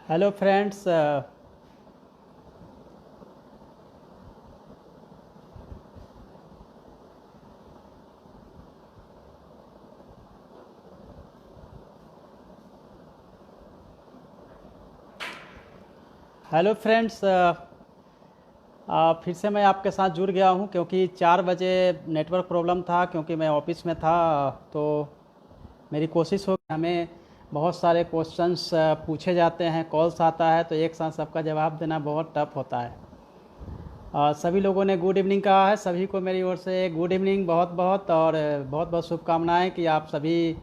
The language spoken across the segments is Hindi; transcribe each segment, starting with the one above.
Hello friends. Hello friends. फिर से मैं आपके साथ जुड़ गया हूं क्योंकि 4 बजे नेटवर्क प्रॉब्लम था, क्योंकि मैं ऑफिस में था। तो मेरी कोशिश हो कि हमें बहुत सारे क्वेश्चंस पूछे जाते हैं, कॉल्स आता है, तो एक साथ सबका जवाब देना बहुत टफ होता है। सभी लोगों ने गुड इवनिंग कहा है, सभी को मेरी ओर से गुड इवनिंग, बहुत बहुत और बहुत बहुत शुभकामनाएं कि आप सभी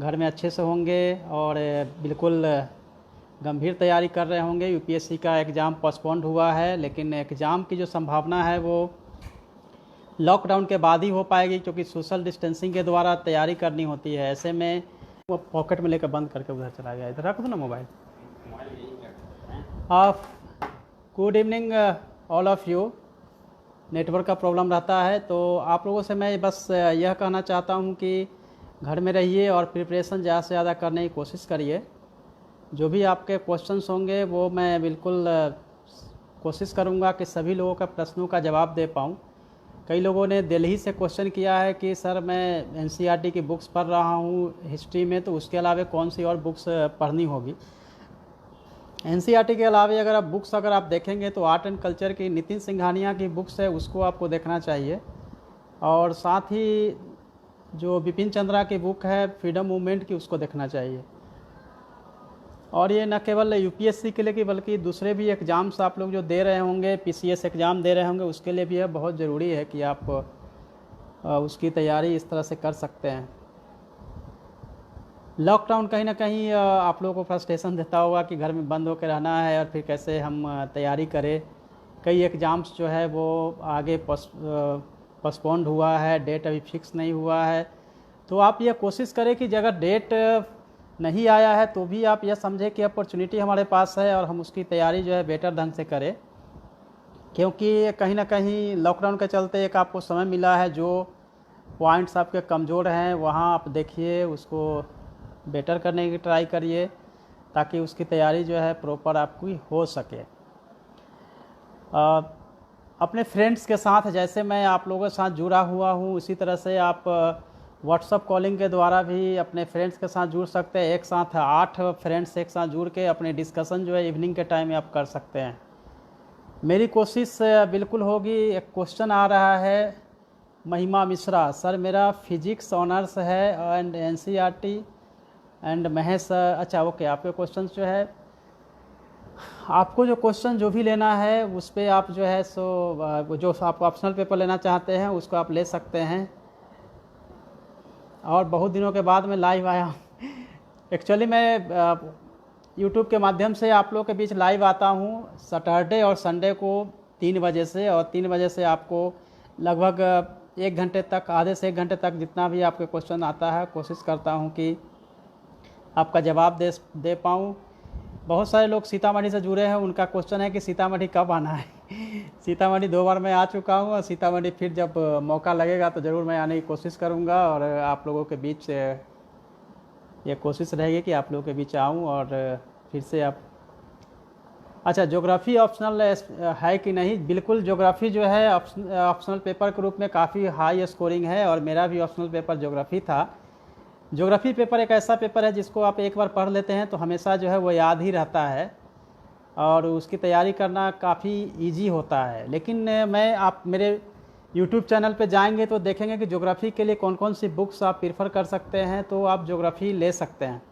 घर में अच्छे से होंगे और बिल्कुल गंभीर तैयारी कर रहे होंगे। यूपीएससी का एग्ज़ाम पोस्टपोन्ड हुआ है, लेकिन एग्ज़ाम की जो संभावना है वो लॉकडाउन के बाद ही हो पाएगी, क्योंकि सोशल डिस्टेंसिंग के द्वारा तैयारी करनी होती है। ऐसे में वो पॉकेट में लेकर बंद करके उधर चला गया, इधर रख दो ना मोबाइल। आप good evening all of you. Network का प्रॉब्लम रहता है, तो आप लोगों से मैं बस यह कहना चाहता हूँ कि घर में रहिए और प्रिपरेशन ज़्यादा से ज़्यादा करने की कोशिश करिए। जो भी आपके क्वेश्चंस होंगे वो मैं बिल्कुल कोशिश करूंगा कि सभी लोगों का प्रश्नों का जवाब दे पाऊँ। कई लोगों ने दिल्ली से क्वेश्चन किया है कि सर मैं एनसीईआरटी की बुक्स पढ़ रहा हूँ हिस्ट्री में, तो उसके अलावा कौन सी और बुक्स पढ़नी होगी। एनसीईआरटी के अलावा अगर आप बुक्स अगर आप देखेंगे तो आर्ट एंड कल्चर की नितिन सिंघानिया की बुक्स है, उसको आपको देखना चाहिए। और साथ ही जो बिपिन चंद्रा की बुक है फ्रीडम मूवमेंट की, उसको देखना चाहिए। और ये न केवल यूपीएससी के लिए कि बल्कि दूसरे भी एग्ज़ाम्स आप लोग जो दे रहे होंगे, पीसीएस एग्ज़ाम दे रहे होंगे, उसके लिए भी यह बहुत ज़रूरी है कि आप उसकी तैयारी इस तरह से कर सकते हैं। लॉकडाउन कहीं ना कहीं आप लोगों को फ्रस्ट्रेशन देता होगा कि घर में बंद होकर रहना है और फिर कैसे हम तैयारी करें। कई एग्ज़ाम्स जो है वो आगे पोस्टपोन्ड हुआ है, डेट अभी फिक्स नहीं हुआ है। तो आप ये कोशिश करें कि अगर डेट नहीं आया है तो भी आप यह समझें कि अपॉर्चुनिटी हमारे पास है और हम उसकी तैयारी जो है बेटर ढंग से करें, क्योंकि कहीं ना कहीं लॉकडाउन के चलते एक आपको समय मिला है, जो पॉइंट्स आपके कमज़ोर हैं वहाँ आप देखिए, उसको बेटर करने की ट्राई करिए, ताकि उसकी तैयारी जो है प्रॉपर आपकी हो सके। अपने फ्रेंड्स के साथ, जैसे मैं आप लोगों के साथ जुड़ा हुआ हूँ, उसी तरह से आप व्हाट्सअप कॉलिंग के द्वारा भी अपने फ्रेंड्स के साथ जुड़ सकते हैं। एक साथ 8 फ्रेंड्स एक साथ जुड़ के अपने डिस्कशन जो है इवनिंग के टाइम में आप कर सकते हैं। मेरी कोशिश बिल्कुल होगी। एक क्वेश्चन आ रहा है, महिमा मिश्रा सर, मेरा फिजिक्स ऑनर्स है एंड एनसीईआरटी एंड महेश। अच्छा ओके, आपके क्वेश्चन जो है, आपको जो क्वेश्चन जो भी लेना है उस पर आप जो है सो जो आप ऑप्शनल पेपर लेना चाहते हैं उसको आप ले सकते हैं। और बहुत दिनों के बाद मैं लाइव आया हूँ। एक्चुअली मैं यूट्यूब के माध्यम से आप लोगों के बीच लाइव आता हूँ सैटरडे और संडे को 3 बजे से, और 3 बजे से आपको लगभग 1 घंटे तक, आधे से 1 घंटे तक जितना भी आपके क्वेश्चन आता है कोशिश करता हूँ कि आपका जवाब दे पाऊँ। बहुत सारे लोग सीतामढ़ी से जुड़े हैं, उनका क्वेश्चन है कि सीतामढ़ी कब आना है। सीतामढ़ी 2 बार मैं आ चुका हूँ, और सीतामढ़ी फिर जब मौका लगेगा तो ज़रूर मैं आने की कोशिश करूँगा, और आप लोगों के बीच ये कोशिश रहेगी कि आप लोगों के बीच आऊँ और फिर से आप। अच्छा, ज्योग्राफी ऑप्शनल है कि नहीं? बिल्कुल, ज्योग्राफी जो है ऑप्शनल पेपर के रूप में काफ़ी हाई स्कोरिंग है, और मेरा भी ऑप्शनल पेपर ज्योग्राफी था। ज्योग्राफी पेपर एक ऐसा पेपर है जिसको आप एक बार पढ़ लेते हैं तो हमेशा जो है वो याद ही रहता है, और उसकी तैयारी करना काफ़ी इजी होता है। लेकिन मैं, आप मेरे यूट्यूब चैनल पे जाएंगे तो देखेंगे कि ज्योग्राफी के लिए कौन कौन सी बुक्स आप प्रीफर कर सकते हैं, तो आप ज्योग्राफी ले सकते हैं।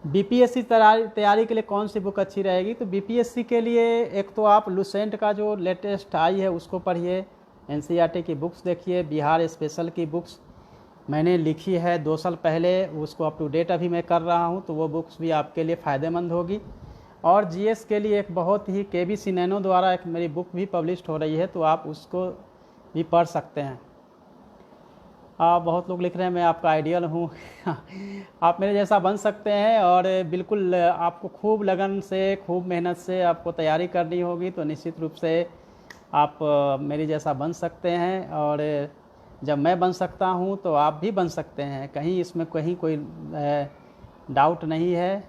बीपीएससी तैयारी के लिए कौन सी बुक अच्छी रहेगी? तो बीपीएससी के लिए एक तो आप लुसेंट का जो लेटेस्ट आई है उसको पढ़िए, एनसीईआरटी की बुक्स देखिए, बिहार स्पेशल की बुक्स मैंने लिखी है 2 साल पहले, उसको अप टू डेट अभी मैं कर रहा हूँ, तो वो बुक्स भी आपके लिए फ़ायदेमंद होगी। और जीएस के लिए एक बहुत ही केबीसी नैनो द्वारा एक मेरी बुक भी पब्लिश हो रही है, तो आप उसको भी पढ़ सकते हैं। आप बहुत लोग लिख रहे हैं मैं आपका आइडियल हूँ। आप मेरे जैसा बन सकते हैं, और बिल्कुल आपको खूब लगन से, खूब मेहनत से आपको तैयारी करनी होगी, तो निश्चित रूप से आप मेरी जैसा बन सकते हैं। और जब मैं बन सकता हूँ तो आप भी बन सकते हैं, कहीं इसमें कहीं कोई डाउट नहीं है।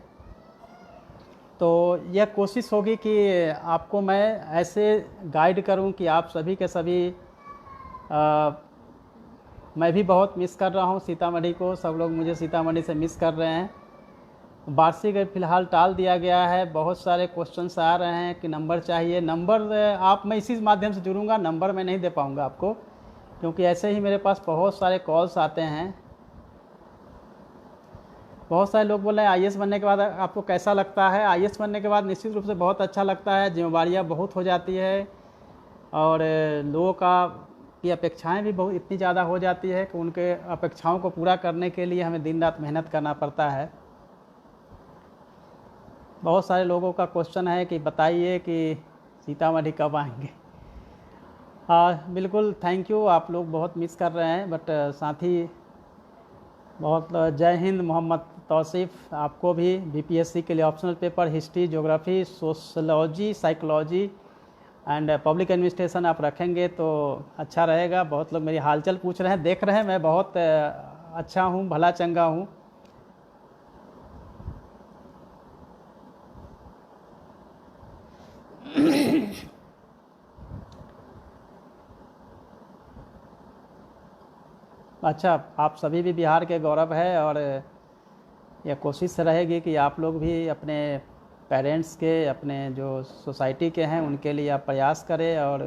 तो यह कोशिश होगी कि आपको मैं ऐसे गाइड करूं कि आप सभी के सभी मैं भी बहुत मिस कर रहा हूं सीतामढ़ी को, सब लोग मुझे सीतामढ़ी से मिस कर रहे हैं। वार्षिक फ़िलहाल टाल दिया गया है, बहुत सारे क्वेश्चंस आ रहे हैं कि नंबर चाहिए। नंबर आप मैं इसी माध्यम से जुड़ूंगा, नंबर मैं नहीं दे पाऊंगा आपको, क्योंकि ऐसे ही मेरे पास बहुत सारे कॉल्स आते हैं। बहुत सारे लोग बोल रहे हैं आईएएस बनने के बाद आपको कैसा लगता है। आईएएस बनने के बाद निश्चित रूप से बहुत अच्छा लगता है, जिम्मेवारियाँ बहुत हो जाती है और लोगों की अपेक्षाएं भी बहुत इतनी ज़्यादा हो जाती है कि उनके अपेक्षाओं को पूरा करने के लिए हमें दिन रात मेहनत करना पड़ता है। बहुत सारे लोगों का क्वेश्चन है कि बताइए कि सीतामढ़ी कब आएंगे। हाँ बिल्कुल, थैंक यू, आप लोग बहुत मिस कर रहे हैं। बट साथ ही बहुत जय हिंद मोहम्मद तौसीफ़, आपको भी बीपीएससी के लिए optional paper history, geography, sociology, psychology and public administration आप रखेंगे तो अच्छा रहेगा। बहुत लोग मेरी हालचाल पूछ रहे हैं, देख रहे हैं मैं बहुत अच्छा हूँ, भला चंगा हूँ। अच्छा, आप सभी भी बिहार के गौरव है और यह कोशिश रहेगी कि आप लोग भी अपने पेरेंट्स के, अपने जो सोसाइटी के हैं उनके लिए आप प्रयास करें और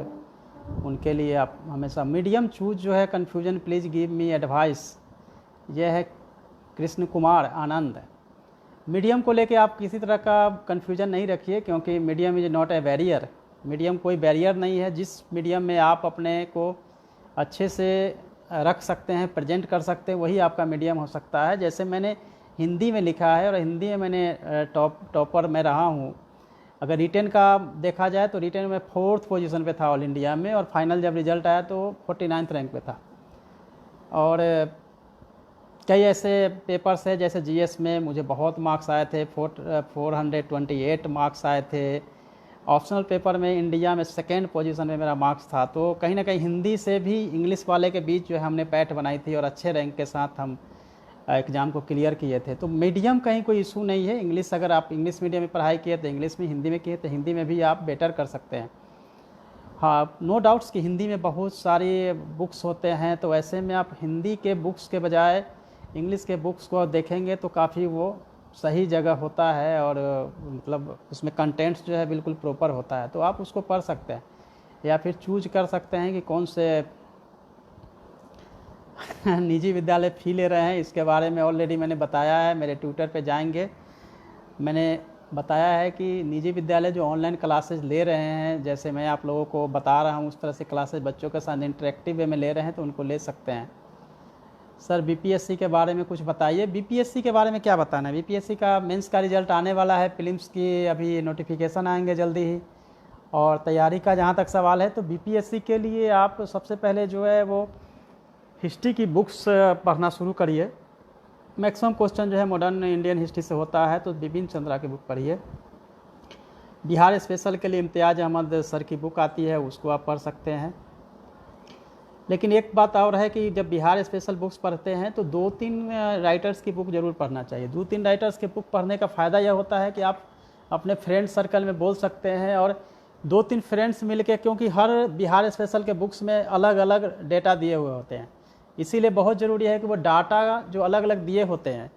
उनके लिए आप हमेशा मीडियम चूज जो है। Confusion please give me advice, यह है कृष्ण कुमार आनंद। मीडियम को लेके आप किसी तरह का कन्फ्यूजन नहीं रखिए, क्योंकि medium is not a barrier. Medium कोई बैरियर नहीं है। जिस मीडियम में आप अपने को अच्छे से रख सकते हैं, प्रेजेंट कर सकते हैं, वही आपका मीडियम हो सकता है। जैसे मैंने हिंदी में लिखा है और हिंदी में मैंने टॉपर में रहा हूँ। अगर रिटेन का देखा जाए तो रिटेन में 4th पोजीशन पे था ऑल इंडिया में, और फाइनल जब रिजल्ट आया तो 49th रैंक पे था। और कई ऐसे पेपर्स है, जैसे जीएस में मुझे बहुत मार्क्स आए थे, 428 मार्क्स आए थे। ऑप्शनल पेपर में इंडिया में 2nd पोजीशन में मेरा मार्क्स था। तो कहीं ना कहीं हिंदी से भी इंग्लिश वाले के बीच जो है हमने पैठ बनाई थी और अच्छे रैंक के साथ हम एग्ज़ाम को क्लियर किए थे। तो मीडियम कहीं कोई इशू नहीं है। इंग्लिश अगर आप इंग्लिश मीडियम में पढ़ाई किए तो इंग्लिश में, हिंदी में किए तो हिंदी में भी आप बेटर कर सकते हैं। हाँ, नो डाउट्स कि हिंदी में बहुत सारी बुक्स होते हैं, तो ऐसे में आप हिंदी के बुक्स के बजाय इंग्लिश के बुक्स को देखेंगे तो काफ़ी वो सही जगह होता है और मतलब उसमें कंटेंट्स जो है बिल्कुल प्रॉपर होता है, तो आप उसको पढ़ सकते हैं। या फिर चूज कर सकते हैं कि कौन से निजी विद्यालय फ़ी ले रहे हैं। इसके बारे में ऑलरेडी मैंने बताया है, मेरे ट्विटर पे जाएंगे, मैंने बताया है कि निजी विद्यालय जो ऑनलाइन क्लासेज ले रहे हैं, जैसे मैं आप लोगों को बता रहा हूँ उस तरह से क्लासेज बच्चों के साथ इंटरेक्टिव वे में ले रहे हैं, तो उनको ले सकते हैं। सर बीपीएससी के बारे में कुछ बताइए। बीपीएससी के बारे में क्या बताना है? बीपीएससी का मेंस का रिजल्ट आने वाला है, प्रीलिम्स की अभी नोटिफिकेशन आएंगे जल्दी ही। और तैयारी का जहाँ तक सवाल है तो बीपीएससी के लिए आप सबसे पहले जो है वो हिस्ट्री की बुक्स पढ़ना शुरू करिए। मैक्सिमम क्वेश्चन जो है मॉडर्न इंडियन हिस्ट्री से होता है, तो बिपिन चंद्रा की बुक पढ़िए। बिहार स्पेशल के लिए इम्तियाज़ अहमद सर की बुक आती है, उसको आप पढ़ सकते हैं। लेकिन एक बात और है कि जब बिहार स्पेशल बुक्स पढ़ते हैं तो 2-3 राइटर्स की बुक जरूर पढ़ना चाहिए। 2-3 राइटर्स की बुक पढ़ने का फ़ायदा यह होता है कि आप अपने फ्रेंड सर्कल में बोल सकते हैं, और 2-3 फ्रेंड्स मिलके, क्योंकि हर बिहार स्पेशल के बुक्स में अलग अलग डेटा दिए हुए होते हैं, इसीलिए बहुत ज़रूरी है कि वो डाटा जो अलग अलग दिए होते हैं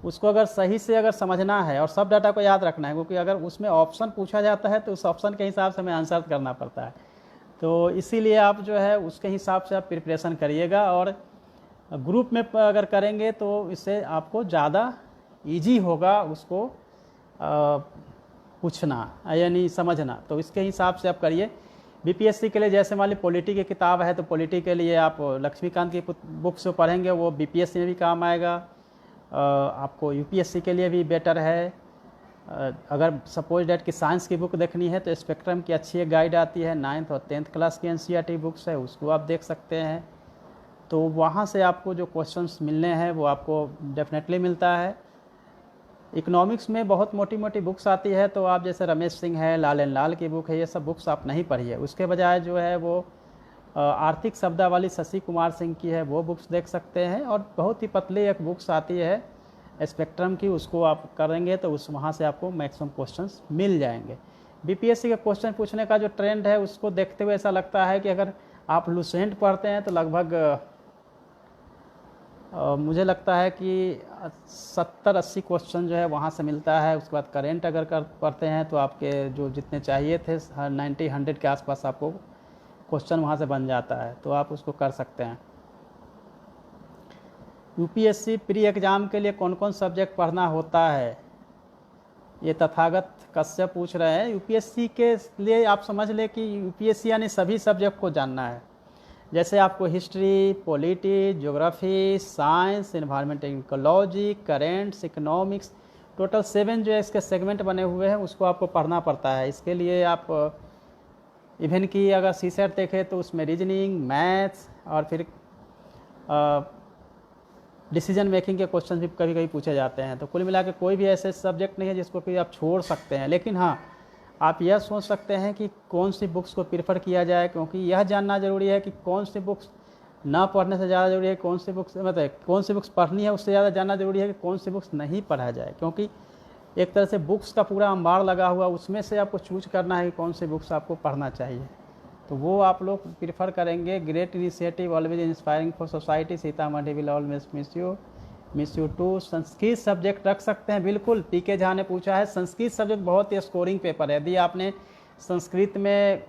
उसको अगर सही से अगर समझना है और सब डाटा को याद रखना है, क्योंकि अगर उसमें ऑप्शन पूछा जाता है तो उस ऑप्शन के हिसाब से हमें आंसर करना पड़ता है। तो इसीलिए आप जो है उसके हिसाब से आप प्रिपरेशन करिएगा, और ग्रुप में अगर करेंगे तो इससे आपको ज़्यादा इजी होगा उसको पूछना यानी समझना। तो इसके हिसाब से आप करिए। बीपीएससी के लिए जैसे मान ली पॉलिटी की किताब है, तो पॉलिटी के लिए आप लक्ष्मीकांत की बुक से पढ़ेंगे, वो बीपीएससी में भी काम आएगा। आपको यूपीएससी के लिए भी बेटर है। अगर सपोज डेट की साइंस की बुक देखनी है तो स्पेक्ट्रम की अच्छी एक गाइड आती है, 9th और 10th क्लास की एनसीईआरटी बुक्स है, उसको आप देख सकते हैं। तो वहाँ से आपको जो क्वेश्चंस मिलने हैं वो आपको डेफिनेटली मिलता है। इकोनॉमिक्स में बहुत मोटी मोटी बुक्स आती है, तो आप जैसे रमेश सिंह है, लाल एंड लाल की बुक है, ये सब बुक्स आप नहीं पढ़िए। उसके बजाय जो है वो आर्थिक शब्दावली शशि कुमार सिंह की है, वो बुक्स देख सकते हैं। और बहुत ही पतली एक बुक्स आती है स्पेक्ट्रम की, उसको आप करेंगे तो उस वहाँ से आपको मैक्सिमम क्वेश्चंस मिल जाएंगे। बीपीएससी के क्वेश्चन पूछने का जो ट्रेंड है उसको देखते हुए ऐसा लगता है कि अगर आप लुसेंट पढ़ते हैं तो लगभग मुझे लगता है कि 70-80 क्वेश्चन जो है वहाँ से मिलता है। उसके बाद करेंट अगर पढ़ते हैं तो आपके जो जितने चाहिए थे 90-100 के आसपास आपको क्वेश्चन वहाँ से बन जाता है, तो आप उसको कर सकते हैं। यूपीएससी प्री एग्ज़ाम के लिए कौन कौन सब्जेक्ट पढ़ना होता है, ये तथागत कश्यप पूछ रहे हैं। यूपीएससी के लिए आप समझ लें कि यूपीएससी यानी सभी सब्जेक्ट को जानना है। जैसे आपको history, polity, geography, science, environmental ecology, currents, economics, total 7 जो है इसके सेगमेंट बने हुए हैं, उसको आपको पढ़ना पड़ता है। इसके लिए आप इवन की अगर सीसेट देखें तो उसमें रीजनिंग, मैथ्स और फिर डिसीजन मेकिंग के क्वेश्चन भी कभी कभी पूछे जाते हैं। तो कुल मिला के कोई भी ऐसे सब्जेक्ट नहीं है जिसको कि आप छोड़ सकते हैं। लेकिन हाँ, आप यह सोच सकते हैं कि कौन सी बुक्स को प्रेफर किया जाए, क्योंकि यह जानना ज़रूरी है कि कौन सी बुक्स ना पढ़ने से ज़्यादा ज़रूरी है कौन सी बुक्स, मतलब कौन सी बुक्स पढ़नी है उससे ज़्यादा जानना ज़रूरी है कि कौन सी बुक्स नहीं पढ़ा जाए। क्योंकि एक तरह से बुक्स का पूरा अंबार लगा हुआ, उसमें से आपको चूज करना है कि कौन सी बुक्स आपको पढ़ना चाहिए। तो वो आप लोग प्रेफर करेंगे। Great initiative, always inspiring for society, Sitamarhi will always miss you too. Sanskrit subject रख सकते हैं, बिल्कुल। पीके झा ने पूछा है, संस्कृत सब्जेक्ट बहुत ही स्कोरिंग पेपर है। यदि आपने संस्कृत में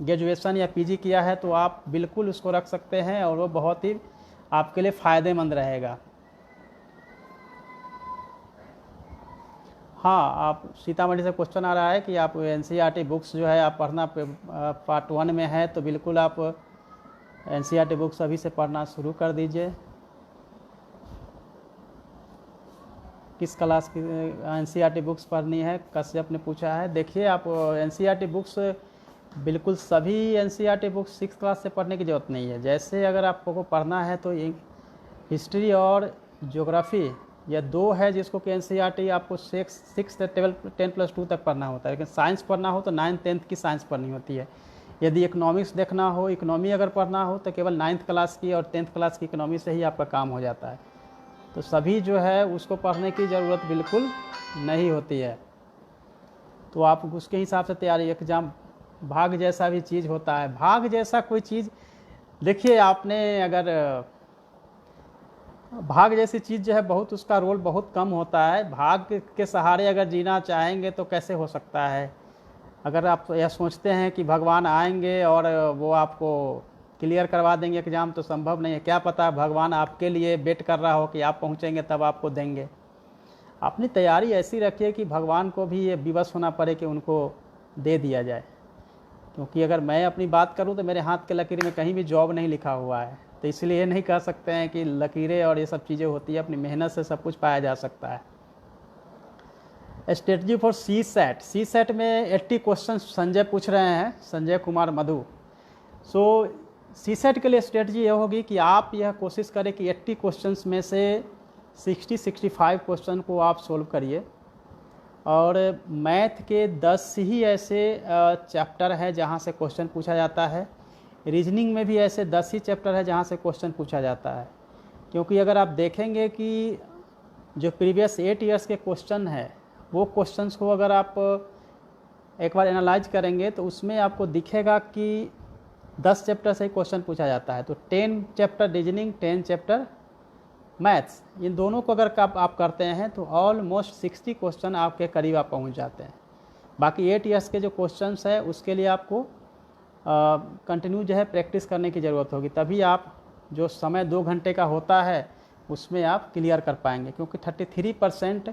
ग्रेजुएशन या पीजी किया है तो आप बिल्कुल उसको रख सकते हैं और वो बहुत ही आपके लिए फ़ायदेमंद रहेगा। हाँ, आप सीतामढ़ी से क्वेश्चन आ रहा है कि आप एनसीईआरटी बुक्स जो है आप पढ़ना पार्ट 1 में है, तो बिल्कुल आप एनसीईआरटी बुक्स अभी से पढ़ना शुरू कर दीजिए। किस क्लास की एनसीईआरटी बुक्स पढ़नी है, कश्यप ने पूछा है। देखिए, आप एनसीईआरटी बुक्स बिल्कुल सभी एनसीईआरटी बुक्स 6th क्लास से पढ़ने की ज़रूरत नहीं है। जैसे अगर आपको पढ़ना है तो हिस्ट्री और ज्योग्राफी या 2 है जिसको कि एनसीईआरटी आपको 6 से 10+2 तक पढ़ना होता है। लेकिन साइंस पढ़ना हो तो 9th 10th की साइंस पढ़नी होती है। यदि इकोनॉमिक्स देखना हो, इकोनॉमी अगर पढ़ना हो तो केवल 9th क्लास की और 10th क्लास की इकोनॉमी से ही आपका काम हो जाता है। तो सभी जो है उसको पढ़ने की ज़रूरत बिल्कुल नहीं होती है। तो आप उसके हिसाब से तैयारी, एग्ज़ाम भाग जैसा भी चीज़ होता है। भाग जैसा कोई चीज़, देखिए आपने अगर भाग जैसी चीज़ जो है बहुत, उसका रोल बहुत कम होता है। भाग के सहारे अगर जीना चाहेंगे तो कैसे हो सकता है। अगर आप यह सोचते हैं कि भगवान आएंगे और वो आपको क्लियर करवा देंगे एग्ज़ाम, तो संभव नहीं है। क्या पता भगवान आपके लिए वेट कर रहा हो कि आप पहुंचेंगे तब आपको देंगे। अपनी तैयारी ऐसी रखिए कि भगवान को भी ये विवश होना पड़े कि उनको दे दिया जाए। क्योंकि अगर मैं अपनी बात करूं तो मेरे हाथ के लकीर में कहीं भी जॉब नहीं लिखा हुआ है, तो इसलिए ये नहीं कह सकते हैं कि लकीरें और ये सब चीज़ें होती है। अपनी मेहनत से सब कुछ पाया जा सकता है। स्ट्रेटजी फॉर सी सेट में 80 क्वेश्चन संजय पूछ रहे हैं, संजय कुमार मधु। सो सी सेट के लिए स्ट्रेटजी यह होगी कि आप यह कोशिश करें कि 80 क्वेश्चंस में से 60-65 क्वेश्चन को आप सोल्व करिए। और मैथ के 10 ही ऐसे चैप्टर है जहाँ से क्वेश्चन पूछा जाता है। रीजनिंग में भी ऐसे 10 ही चैप्टर है जहाँ से क्वेश्चन पूछा जाता है। क्योंकि अगर आप देखेंगे कि जो प्रीवियस 8 ईयर्स के क्वेश्चन है, वो क्वेश्चंस को अगर आप एक बार एनालाइज करेंगे तो उसमें आपको दिखेगा कि 10 चैप्टर से क्वेश्चन पूछा जाता है। तो 10 चैप्टर रीजनिंग, 10 चैप्टर मैथ्स, इन दोनों को अगर आप करते हैं तो ऑलमोस्ट 60 क्वेश्चन आपके करीब आप पहुंच जाते हैं। बाकी 8 ईयर्स के जो क्वेश्चंस है उसके लिए आपको कंटिन्यू जो है प्रैक्टिस करने की ज़रूरत होगी। तभी आप जो समय 2 घंटे का होता है उसमें आप क्लियर कर पाएंगे। क्योंकि 33%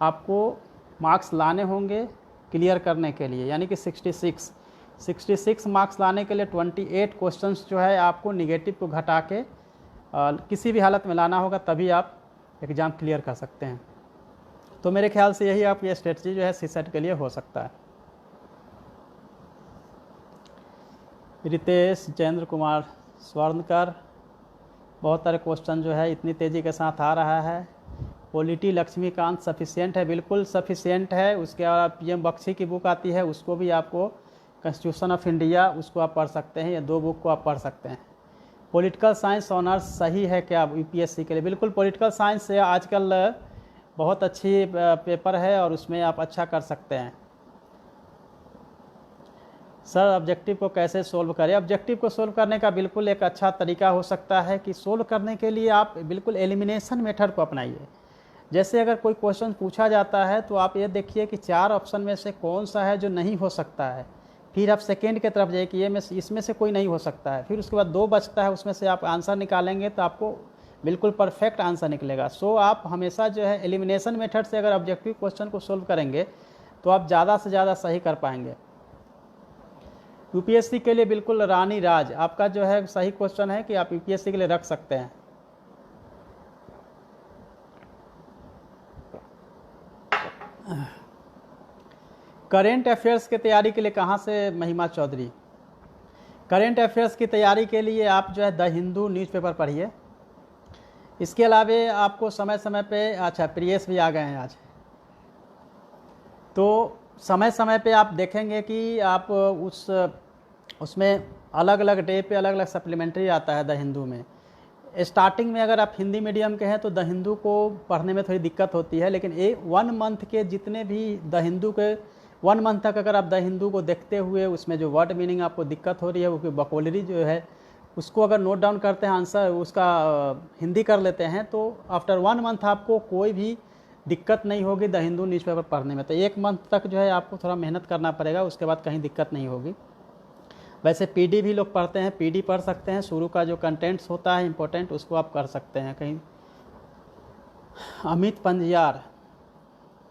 आपको मार्क्स लाने होंगे क्लियर करने के लिए, यानी कि 66 मार्क्स लाने के लिए 28 क्वेश्चंस जो है आपको निगेटिव को घटा के किसी भी हालत में लाना होगा, तभी आप एग्ज़ाम क्लियर कर सकते हैं। तो मेरे ख्याल से यही आपकी स्ट्रेटजी जो है सीसेट के लिए हो सकता है। रितेश जयेंद्र कुमार स्वर्णकर, बहुत सारे क्वेश्चन जो है इतनी तेज़ी के साथ आ रहा है। पॉलिटी लक्ष्मीकांत सफिशिएंट है, बिल्कुल सफिशिएंट है। उसके बाद PM बख्शी की बुक आती है, उसको भी आपको कॉन्स्टिट्यूशन ऑफ इंडिया, उसको आप पढ़ सकते हैं। ये 2 बुक को आप पढ़ सकते हैं। पॉलिटिकल साइंस ऑनर्स सही है क्या UPSC के लिए? बिल्कुल, पॉलिटिकल साइंस से आजकल बहुत अच्छी पेपर है और उसमें आप अच्छा कर सकते हैं। सर ऑब्जेक्टिव को कैसे सोल्व करें? ऑब्जेक्टिव को सोल्व करने का बिल्कुल एक अच्छा तरीका हो सकता है कि सोल्व करने के लिए आप बिल्कुल एलिमिनेशन मेथड को अपनाइए। जैसे अगर कोई क्वेश्चन पूछा जाता है तो आप ये देखिए कि 4 ऑप्शन में से कौन सा है जो नहीं हो सकता है, फिर आप सेकेंड की तरफ जाइए कि ये में इसमें से कोई नहीं हो सकता है, फिर उसके बाद 2 बचता है, उसमें से आप आंसर निकालेंगे तो आपको बिल्कुल परफेक्ट आंसर निकलेगा। सो आप हमेशा जो है एलिमिनेशन मेथड से अगर ऑब्जेक्टिव क्वेश्चन को सोल्व करेंगे तो आप ज़्यादा से ज़्यादा सही कर पाएंगे। यूपीएससी के लिए बिल्कुल रानी राज आपका जो है सही क्वेश्चन है कि आप यूपीएससी के लिए रख सकते हैं। करेंट अफेयर्स की तैयारी के लिए कहाँ से महिमा चौधरी? करेंट अफेयर्स की तैयारी के लिए आप जो है द हिंदू न्यूज़पेपर पढ़िए। इसके अलावे आपको समय समय पे, अच्छा प्रियेश भी आ गए हैं आज, तो समय समय पे आप देखेंगे कि आप उसमें अलग अलग डे पे अलग अलग सप्लीमेंट्री आता है द हिंदू में। स्टार्टिंग में अगर आप हिंदी मीडियम के हैं तो द हिंदू को पढ़ने में थोड़ी दिक्कत होती है, लेकिन 1 मंथ के जितने भी द हिंदू के 1 मंथ तक अगर आप द हिंदू को देखते हुए उसमें जो वर्ड मीनिंग आपको दिक्कत हो रही है, वो वोकैबुलरी जो है उसको अगर नोट डाउन करते हैं, आंसर उसका हिंदी कर लेते हैं, तो आफ्टर 1 मंथ आपको कोई भी दिक्कत नहीं होगी द हिंदू न्यूज़पेपर पढ़ने में। तो 1 मंथ तक जो है आपको थोड़ा मेहनत करना पड़ेगा, उसके बाद कहीं दिक्कत नहीं होगी। वैसे पीडी भी लोग पढ़ते हैं, पीडी पढ़ सकते हैं, शुरू का जो कंटेंट्स होता है इम्पोर्टेंट उसको आप कर सकते हैं कहीं। अमित पंजियार,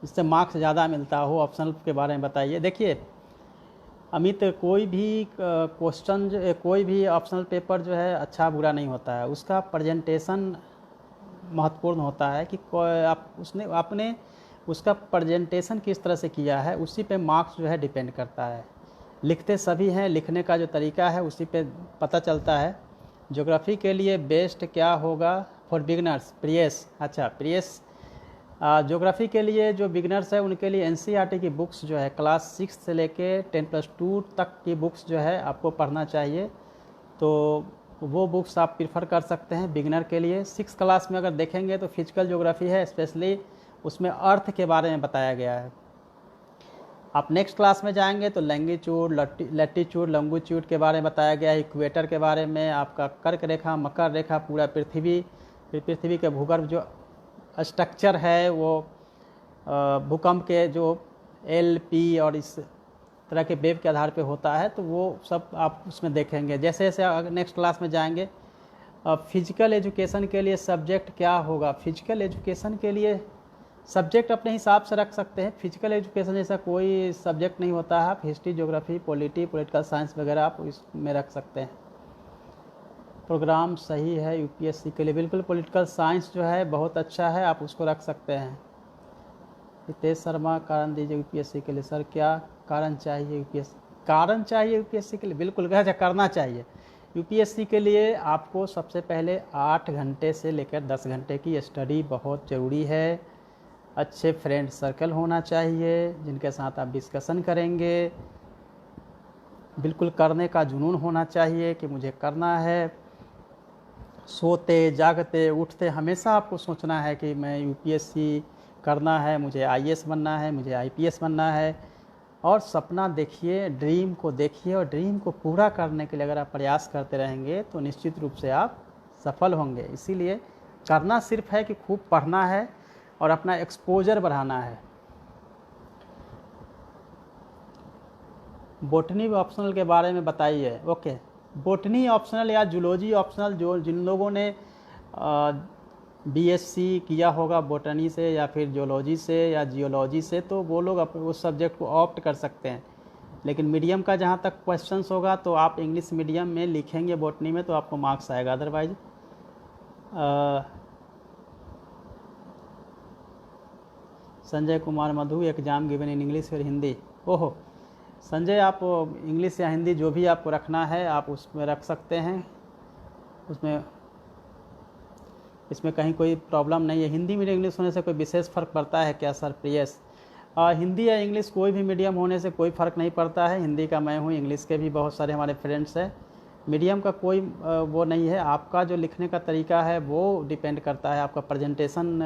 इससे मार्क्स ज़्यादा मिलता हो, ऑप्शनल के बारे में बताइए। देखिए अमित, कोई भी क्वेश्चन, कोई भी ऑप्शनल पेपर जो है अच्छा बुरा नहीं होता है, उसका प्रेजेंटेशन महत्वपूर्ण होता है कि आपने उसका प्रेजेंटेशन किस तरह से किया है, उसी पे मार्क्स जो है डिपेंड करता है। लिखते सभी हैं, लिखने का जो तरीका है उसी पे पता चलता है। ज्योग्राफी के लिए बेस्ट क्या होगा फॉर बिगनर्स? प्रियेश, अच्छा प्रियेश, ज्योग्राफी के लिए जो बिगनर्स है उनके लिए एनसीईआरटी की बुक्स जो है क्लास 6 से लेके 10+2 तक की बुक्स जो है आपको पढ़ना चाहिए, तो वो बुक्स आप प्रीफर कर सकते हैं बिगनर के लिए। 6 क्लास में अगर देखेंगे तो फिजिकल ज्योग्राफी है, स्पेशली उसमें अर्थ के बारे में बताया गया है। आप नेक्स्ट क्लास में जाएंगे तो लैंगिट्यूड, लैटिट्यूड, लॉन्गिट्यूड के बारे में बताया गया है, इक्वेटर के बारे में, आपका कर्क रेखा, मकर रेखा, पूरा पृथ्वी के भूगर्भ जो स्ट्रक्चर है वो भूकंप के जो LP और इस तरह के वेव के आधार पे होता है, तो वो सब आप उसमें देखेंगे। जैसे जैसे नेक्स्ट क्लास में जाएंगे, फिजिकल एजुकेशन के लिए सब्जेक्ट क्या होगा? फिजिकल एजुकेशन के लिए सब्जेक्ट अपने हिसाब से रख सकते हैं। फिजिकल एजुकेशन जैसा कोई सब्जेक्ट नहीं होता है, आप हिस्ट्री, ज्योग्राफी, पॉलिटिकल साइंस वगैरह आप इसमें रख सकते हैं। प्रोग्राम सही है यूपीएससी के लिए, बिल्कुल पॉलिटिकल साइंस जो है बहुत अच्छा है, आप उसको रख सकते हैं। हितेश शर्मा, कारण दीजिए यूपीएससी के लिए। सर क्या कारण चाहिए यूपीएससी? कारण चाहिए यूपीएससी के लिए, बिल्कुल करना चाहिए। यूपीएससी के लिए आपको सबसे पहले 8 घंटे से लेकर 10 घंटे की स्टडी बहुत ज़रूरी है। अच्छे फ्रेंड सर्कल होना चाहिए जिनके साथ आप डिस्कशन करेंगे। बिल्कुल करने का जुनून होना चाहिए कि मुझे करना है। सोते जागते उठते हमेशा आपको सोचना है कि मैं यूपीएससी करना है, मुझे आईएएस बनना है, मुझे आईपीएस बनना है। और सपना देखिए, ड्रीम को देखिए, और ड्रीम को पूरा करने के लिए अगर आप प्रयास करते रहेंगे तो निश्चित रूप से आप सफल होंगे। इसीलिए करना सिर्फ है कि खूब पढ़ना है और अपना एक्सपोजर बढ़ाना है। बोटनी ऑप्शनल के बारे में बताइए। ओके, बोटनी ऑप्शनल या जूलॉजी ऑप्शनल, जो जिन लोगों ने बीएससी किया होगा बोटनी से या फिर जूलॉजी से या जियोलॉजी से, तो वो लोग उस सब्जेक्ट को ऑप्ट कर सकते हैं। लेकिन मीडियम का जहाँ तक क्वेश्चंस होगा तो आप इंग्लिश मीडियम में लिखेंगे बोटनी में तो आपको मार्क्स आएगा, otherwise Sanjay Kumar Madhu, exam given in English और हिंदी। ओहो संजय, आप इंग्लिश या हिंदी जो भी आपको रखना है आप उसमें रख सकते हैं, इसमें कहीं कोई प्रॉब्लम नहीं है। हिंदी मीडियम इंग्लिश होने से कोई विशेष फ़र्क पड़ता है क्या सर? प्रियस, हिंदी या इंग्लिश कोई भी मीडियम होने से कोई फ़र्क नहीं पड़ता है। हिंदी का मैं हूँ, इंग्लिश के भी बहुत सारे हमारे फ्रेंड्स हैं, मीडियम का कोई वो नहीं है, आपका जो लिखने का तरीका है वो डिपेंड करता है, आपका प्रेजेंटेशन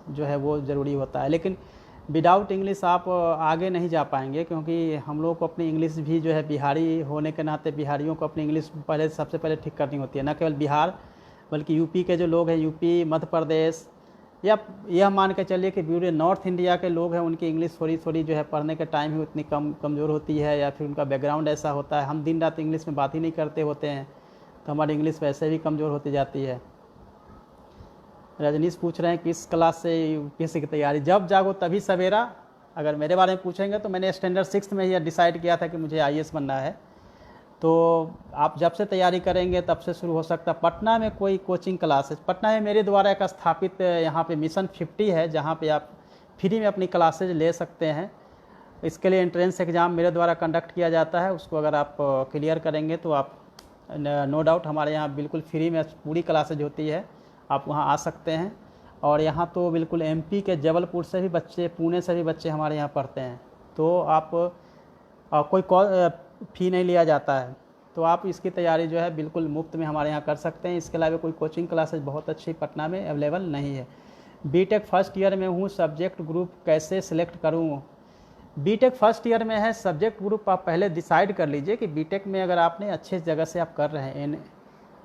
जो है वो ज़रूरी होता है। लेकिन विदाउट इंग्लिश आप आगे नहीं जा पाएंगे, क्योंकि हम लोग को अपनी इंग्लिश भी जो है, बिहारी होने के नाते बिहारियों को अपनी इंग्लिश पहले सबसे पहले ठीक करनी होती है। न केवल बिहार बल्कि यूपी के जो लोग हैं, यूपी, मध्य प्रदेश, या यह मान के चलिए कि पूरे नॉर्थ इंडिया के लोग हैं, उनकी इंग्लिश थोड़ी थोड़ी जो है पढ़ने के टाइम ही उतनी कमज़ोर होती है, या फिर उनका बैकग्राउंड ऐसा होता है, हम दिन रात इंग्लिश में बात ही नहीं करते होते हैं, तो हमारी इंग्लिश वैसे भी कमज़ोर होती जाती है। रजनीश पूछ रहे हैं किस क्लास से यूपीएससी की तैयारी, जब जागो तभी सवेरा। अगर मेरे बारे में पूछेंगे तो मैंने स्टैंडर्ड 6 में ही डिसाइड किया था कि मुझे आईएएस बनना है, तो आप जब से तैयारी करेंगे तब से शुरू हो सकता है। पटना में कोई कोचिंग क्लासेस, पटना में मेरे द्वारा एक स्थापित यहाँ पे मिशन 50 है, जहाँ पे आप फ्री में अपनी क्लासेज ले सकते हैं। इसके लिए एंट्रेंस एग्ज़ाम मेरे द्वारा कंडक्ट किया जाता है, उसको अगर आप क्लियर करेंगे तो आप नो डाउट हमारे यहाँ बिल्कुल फ्री में पूरी क्लासेज होती है, आप वहाँ आ सकते हैं। और यहाँ तो बिल्कुल एमपी के जबलपुर से भी बच्चे, पुणे से भी बच्चे हमारे यहाँ पढ़ते हैं, तो आप कोई फ़ी नहीं लिया जाता है, तो आप इसकी तैयारी जो है बिल्कुल मुफ्त में हमारे यहाँ कर सकते हैं। इसके अलावा कोई कोचिंग क्लासेज बहुत अच्छी पटना में अवेलेबल नहीं है। बीटेक फर्स्ट ईयर में हूँ, सब्जेक्ट ग्रुप कैसे सिलेक्ट करूँ? बीटेक फर्स्ट ईयर में है, सब्जेक्ट ग्रुप आप पहले डिसाइड कर लीजिए कि बीटेक में अगर आपने अच्छे जगह से आप कर रहे हैं,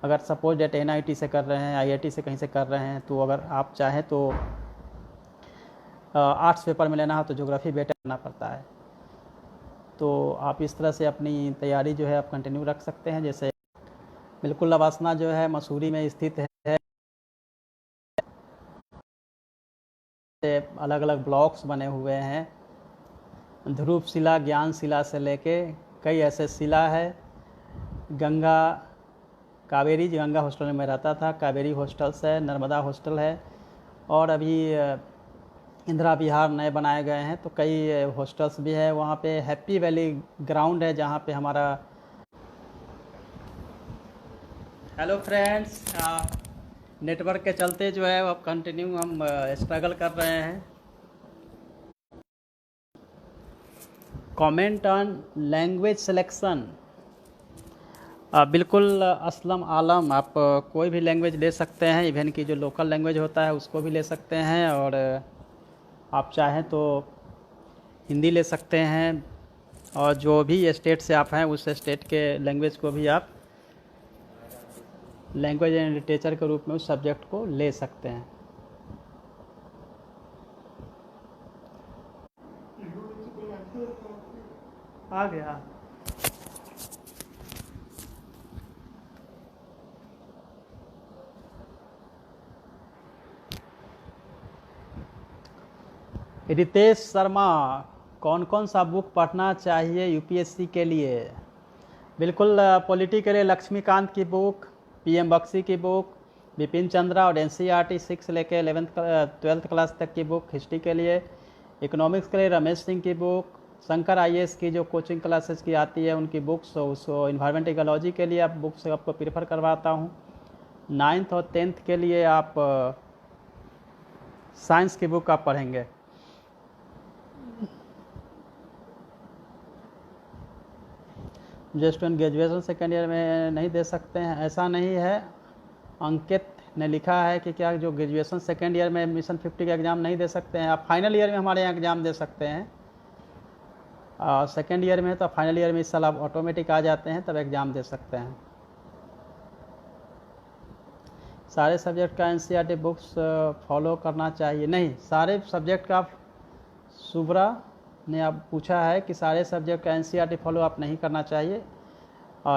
अगर सपोज डेट एनआईटी से कर रहे हैं, आईआईटी से कहीं से कर रहे हैं, तो अगर आप चाहें तो आर्ट्स पेपर में लेना हो तो ज्योग्राफी बेटर करना पड़ता है, तो आप इस तरह से अपनी तैयारी जो है आप कंटिन्यू रख सकते हैं। जैसे बिल्कुल लवासना जो है मसूरी में स्थित है, अलग अलग ब्लॉक्स बने हुए हैं, ध्रुव शिला, ज्ञान शिला से लेके कई ऐसे शिला है। गंगा, कावेरी, गंगा हॉस्टल में मैं रहता था, कावेरी हॉस्टल्स है, नर्मदा हॉस्टल है, और अभी इंदिरा विहार नए बनाए गए हैं, तो कई हॉस्टल्स भी है वहाँ पे। हैप्पी वैली ग्राउंड है जहाँ पे हमारा। हेलो फ्रेंड्स, नेटवर्क के चलते जो है अब कंटिन्यू हम स्ट्रगल कर रहे हैं। कमेंट ऑन लैंग्वेज सिलेक्शन, बिल्कुल असलम आलम, आप कोई भी लैंग्वेज ले सकते हैं, इवन की जो लोकल लैंग्वेज होता है उसको भी ले सकते हैं, और आप चाहें तो हिंदी ले सकते हैं, और जो भी स्टेट से आप हैं उस स्टेट के लैंग्वेज को भी आप लैंग्वेज एंड लिटरेचर के रूप में उस सब्जेक्ट को ले सकते हैं। आ गया। रितेश शर्मा, कौन कौन सा बुक पढ़ना चाहिए यूपीएससी के लिए? बिल्कुल पॉलिटी के लिए लक्ष्मीकांत की बुक, पीएम बख्शी की बुक, बिपिन चंद्रा और एनसीईआरटी 6 से लेकर 12th क्लास तक की बुक। हिस्ट्री के लिए, इकोनॉमिक्स के लिए रमेश सिंह की बुक, शंकर आईएएस की जो कोचिंग क्लासेस की आती है उनकी बुक्स, उसको इन्वायरमेंट इकोलॉजी के लिए आप बुक्स आपको प्रीफर करवाता हूँ। 9th और 10th के लिए आप साइंस की बुक आप पढ़ेंगे। जो स्टूडेंट ग्रेजुएशन सेकेंड ईयर में नहीं दे सकते हैं, ऐसा नहीं है। अंकित ने लिखा है कि क्या जो ग्रेजुएशन सेकेंड ईयर में मिशन 50 का एग्ज़ाम नहीं दे सकते हैं, आप फाइनल ईयर में हमारे यहाँ एग्ज़ाम दे सकते हैं। सेकेंड ईयर में तो फाइनल ईयर में इस साल आप ऑटोमेटिक आ जाते हैं, तब एग्ज़ाम दे सकते हैं। सारे सब्जेक्ट का एनसीईआरटी बुक्स फॉलो करना चाहिए? नहीं, सारे सब्जेक्ट का, सुब्रा ने आप पूछा है कि सारे सब्जेक्ट का एनसीईआरटी फॉलो आप नहीं करना चाहिए।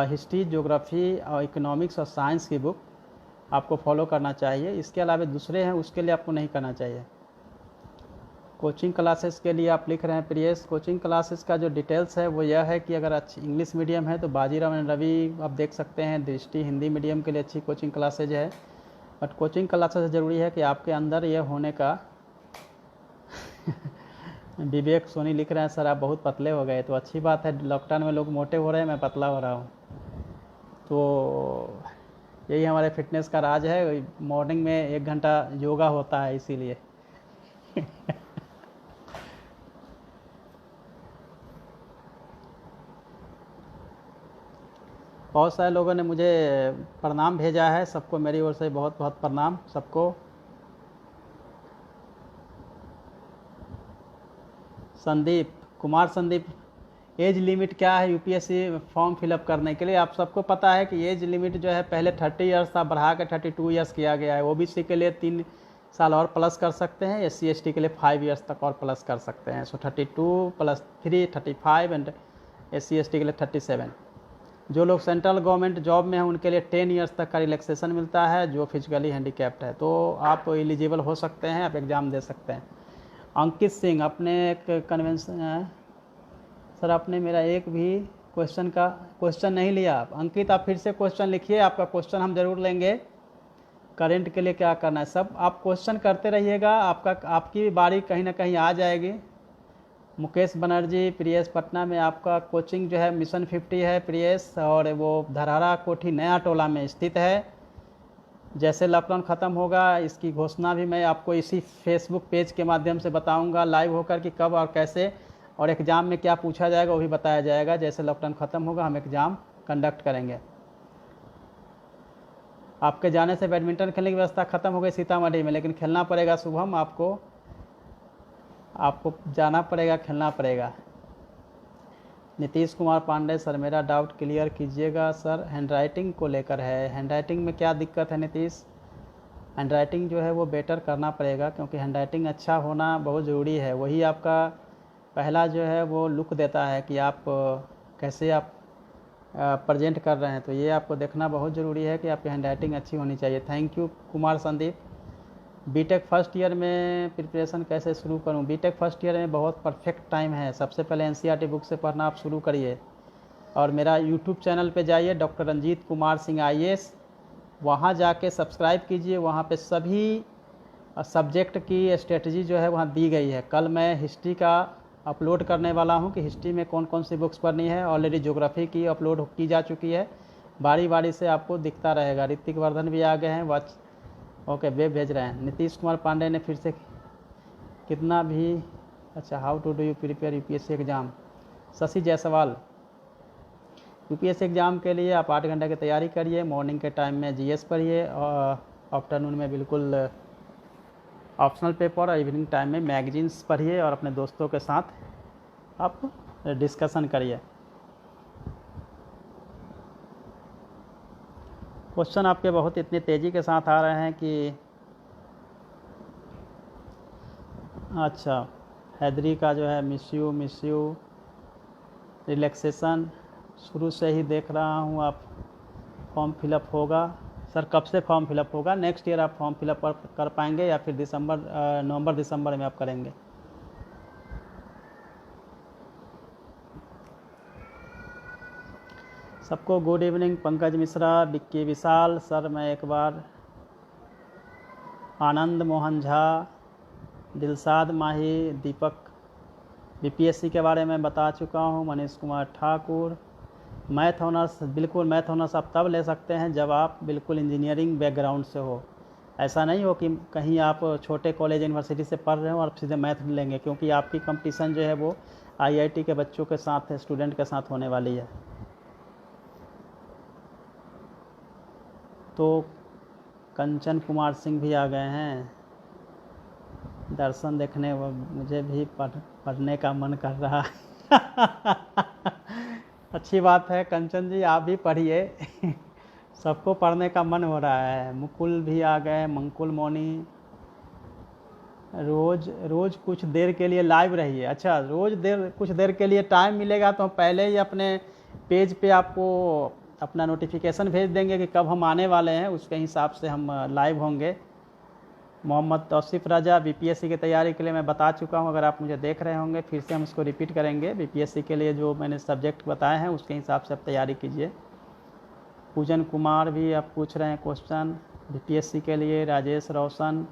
हिस्ट्री, ज्योग्राफी और इकोनॉमिक्स और साइंस की बुक आपको फॉलो करना चाहिए, इसके अलावा दूसरे हैं उसके लिए आपको नहीं करना चाहिए। कोचिंग क्लासेस के लिए आप लिख रहे हैं प्रियेश, कोचिंग क्लासेस का जो डिटेल्स है वो यह है कि अगर अच्छी इंग्लिश मीडियम है तो बाजीराव एंड रवि आप देख सकते हैं। दृष्टि हिंदी मीडियम के लिए अच्छी कोचिंग क्लासेज है, बट कोचिंग क्लासेस ज़रूरी है कि आपके अंदर यह होने का विवेक सोनी लिख रहे हैं सर आप बहुत पतले हो गए, तो अच्छी बात है, लॉकडाउन में लोग मोटे हो रहे हैं, मैं पतला हो रहा हूँ, तो यही हमारे फिटनेस का राज है। मॉर्निंग में 1 घंटा योगा होता है इसीलिए। बहुत सारे लोगों ने मुझे प्रणाम भेजा है, सबको मेरी ओर से बहुत बहुत प्रणाम सबको। संदीप कुमार, संदीप एज लिमिट क्या है यूपीएससी फॉर्म फिलअप करने के लिए? आप सबको पता है कि एज लिमिट जो है पहले 30 इयर्स था, बढ़ा के 32 इयर्स किया गया है। ओबीसी के लिए 3 साल और प्लस कर सकते हैं, एससी एसटी के लिए 5 इयर्स तक और प्लस कर सकते हैं। सो 32 + 3 35 एंड एससी एसटी के लिए 37। जो लोग सेंट्रल गवर्नमेंट जॉब में हैं उनके लिए 10 इयर्स तक का रिलैक्सेशन मिलता है, जो फिजिकली हैंडीकैप्ड है। तो आप एलिजिबल हो सकते हैं, आप एग्ज़ाम दे सकते हैं। अंकित सिंह, अपने एक कन्वेंशन सर आपने मेरा एक भी क्वेश्चन नहीं लिया। अंकित आप फिर से क्वेश्चन लिखिए, आपका क्वेश्चन हम ज़रूर लेंगे। करंट के लिए क्या करना है, सब आप क्वेश्चन करते रहिएगा, आपकी भी बारी कहीं ना कहीं आ जाएगी। मुकेश बनर्जी, प्रियेश पटना में आपका कोचिंग जो है मिशन 50 है प्रियेश, और वो धरहरा कोठी नया टोला में स्थित है। जैसे लॉकडाउन ख़त्म होगा इसकी घोषणा भी मैं आपको इसी फेसबुक पेज के माध्यम से बताऊंगा लाइव होकर कि कब और कैसे, और एग्ज़ाम में क्या पूछा जाएगा वो भी बताया जाएगा। जैसे लॉकडाउन ख़त्म होगा हम एग्ज़ाम कंडक्ट करेंगे। आपके जाने से बैडमिंटन खेलने की व्यवस्था ख़त्म हो गई सीतामढ़ी में, लेकिन खेलना पड़ेगा शुभम, आपको जाना पड़ेगा, खेलना पड़ेगा। नीतीश कुमार पांडे, सर मेरा डाउट क्लियर कीजिएगा। सर हैंडराइटिंग को लेकर है। हैंडराइटिंग में क्या दिक्कत है नीतीश? हैंडराइटिंग जो है वो बेटर करना पड़ेगा, क्योंकि हैंडराइटिंग अच्छा होना बहुत ज़रूरी है। वही आपका पहला जो है वो लुक देता है कि आप कैसे आप प्रेजेंट कर रहे हैं। तो ये आपको देखना बहुत ज़रूरी है कि आपकी हैंडराइटिंग अच्छी होनी चाहिए। Thank you Kumar Sandeep. BTech first year में प्रिपरेशन कैसे शुरू करूं? बीटेक फर्स्ट ईयर में बहुत परफेक्ट टाइम है। सबसे पहले एनसीईआरटी बुक से पढ़ना आप शुरू करिए, और मेरा यूट्यूब चैनल पे जाइए डॉक्टर रंजीत कुमार सिंह आईएएस, वहाँ जाके सब्सक्राइब कीजिए। वहाँ पे सभी सब्जेक्ट की स्ट्रेटजी जो है वहाँ दी गई है। कल मैं हिस्ट्री का अपलोड करने वाला हूँ कि हिस्ट्री में कौन कौन सी बुक्स पढ़नी है। ऑलरेडी ज्योग्राफी की अपलोड की जा चुकी है, बारी बारी से आपको दिखता रहेगा। ऋतिक वर्धन भी आ गए हैं, वॉच ओके वेब भेज रहे हैं। नीतीश कुमार पांडे ने फिर से कितना भी अच्छा, how to do you prepare UPSC exam? Shashi Jaiswal, UPSC exam के लिए आप 8 घंटे की तैयारी करिए। मॉर्निंग के टाइम में जीएस पढ़िए, और आफ्टरनून में बिल्कुल ऑप्शनल पेपर, और इवनिंग टाइम में मैगजीन्स पढ़िए, और अपने दोस्तों के साथ आप डिस्कशन करिए। क्वेश्चन आपके बहुत इतनी तेज़ी के साथ आ रहे हैं कि अच्छा, हैदरी का जो है मिस यू रिलैक्सेशन शुरू से ही देख रहा हूँ आप फॉर्म फिलअप होगा। सर कब से फॉर्म फिलअप होगा? नेक्स्ट ईयर आप फॉर्म फिलअप कर पाएंगे, या फिर नवंबर दिसंबर में आप करेंगे? सबको गुड इवनिंग। पंकज मिश्रा, विक्की विशाल, सर मैं एक बार आनंद मोहन झा, दिलसाद माही, दीपक बीपीएससी के बारे में बता चुका हूँ। मनीष कुमार ठाकुर, मैथ ऑनर्स, बिल्कुल मैथ ऑनर्स आप तब ले सकते हैं जब आप बिल्कुल इंजीनियरिंग बैकग्राउंड से हो। ऐसा नहीं हो कि कहीं आप छोटे कॉलेज यूनिवर्सिटी से पढ़ रहे हो और सीधे मैथ लेंगे, क्योंकि आपकी कंपटीशन जो है वो आईआईटी के बच्चों के साथ है, स्टूडेंट के साथ होने वाली है। तो कंचन कुमार सिंह भी आ गए हैं दर्शन देखने, मुझे भी पढ़ने का मन कर रहा है। अच्छी बात है कंचन जी, आप भी पढ़िए। सबको पढ़ने का मन हो रहा है। मुकुल भी आ गए, मंकुल मोनी। रोज़ कुछ देर के लिए लाइव रहिए। अच्छा, कुछ देर के लिए टाइम मिलेगा तो हम पहले ही अपने पेज पे आपको अपना नोटिफिकेशन भेज देंगे कि कब हम आने वाले हैं, उसके हिसाब से हम लाइव होंगे। मोहम्मद तौसीफ़ राजा, बीपीएससी की तैयारी के लिए मैं बता चुका हूं, अगर आप मुझे देख रहे होंगे फिर से हम इसको रिपीट करेंगे। बीपीएससी के लिए जो मैंने सब्जेक्ट बताए हैं उसके हिसाब से आप तैयारी कीजिए। पूजन कुमार भी आप पूछ रहे हैं क्वेश्चन बीपीएससी के लिए। राजेश रोशन,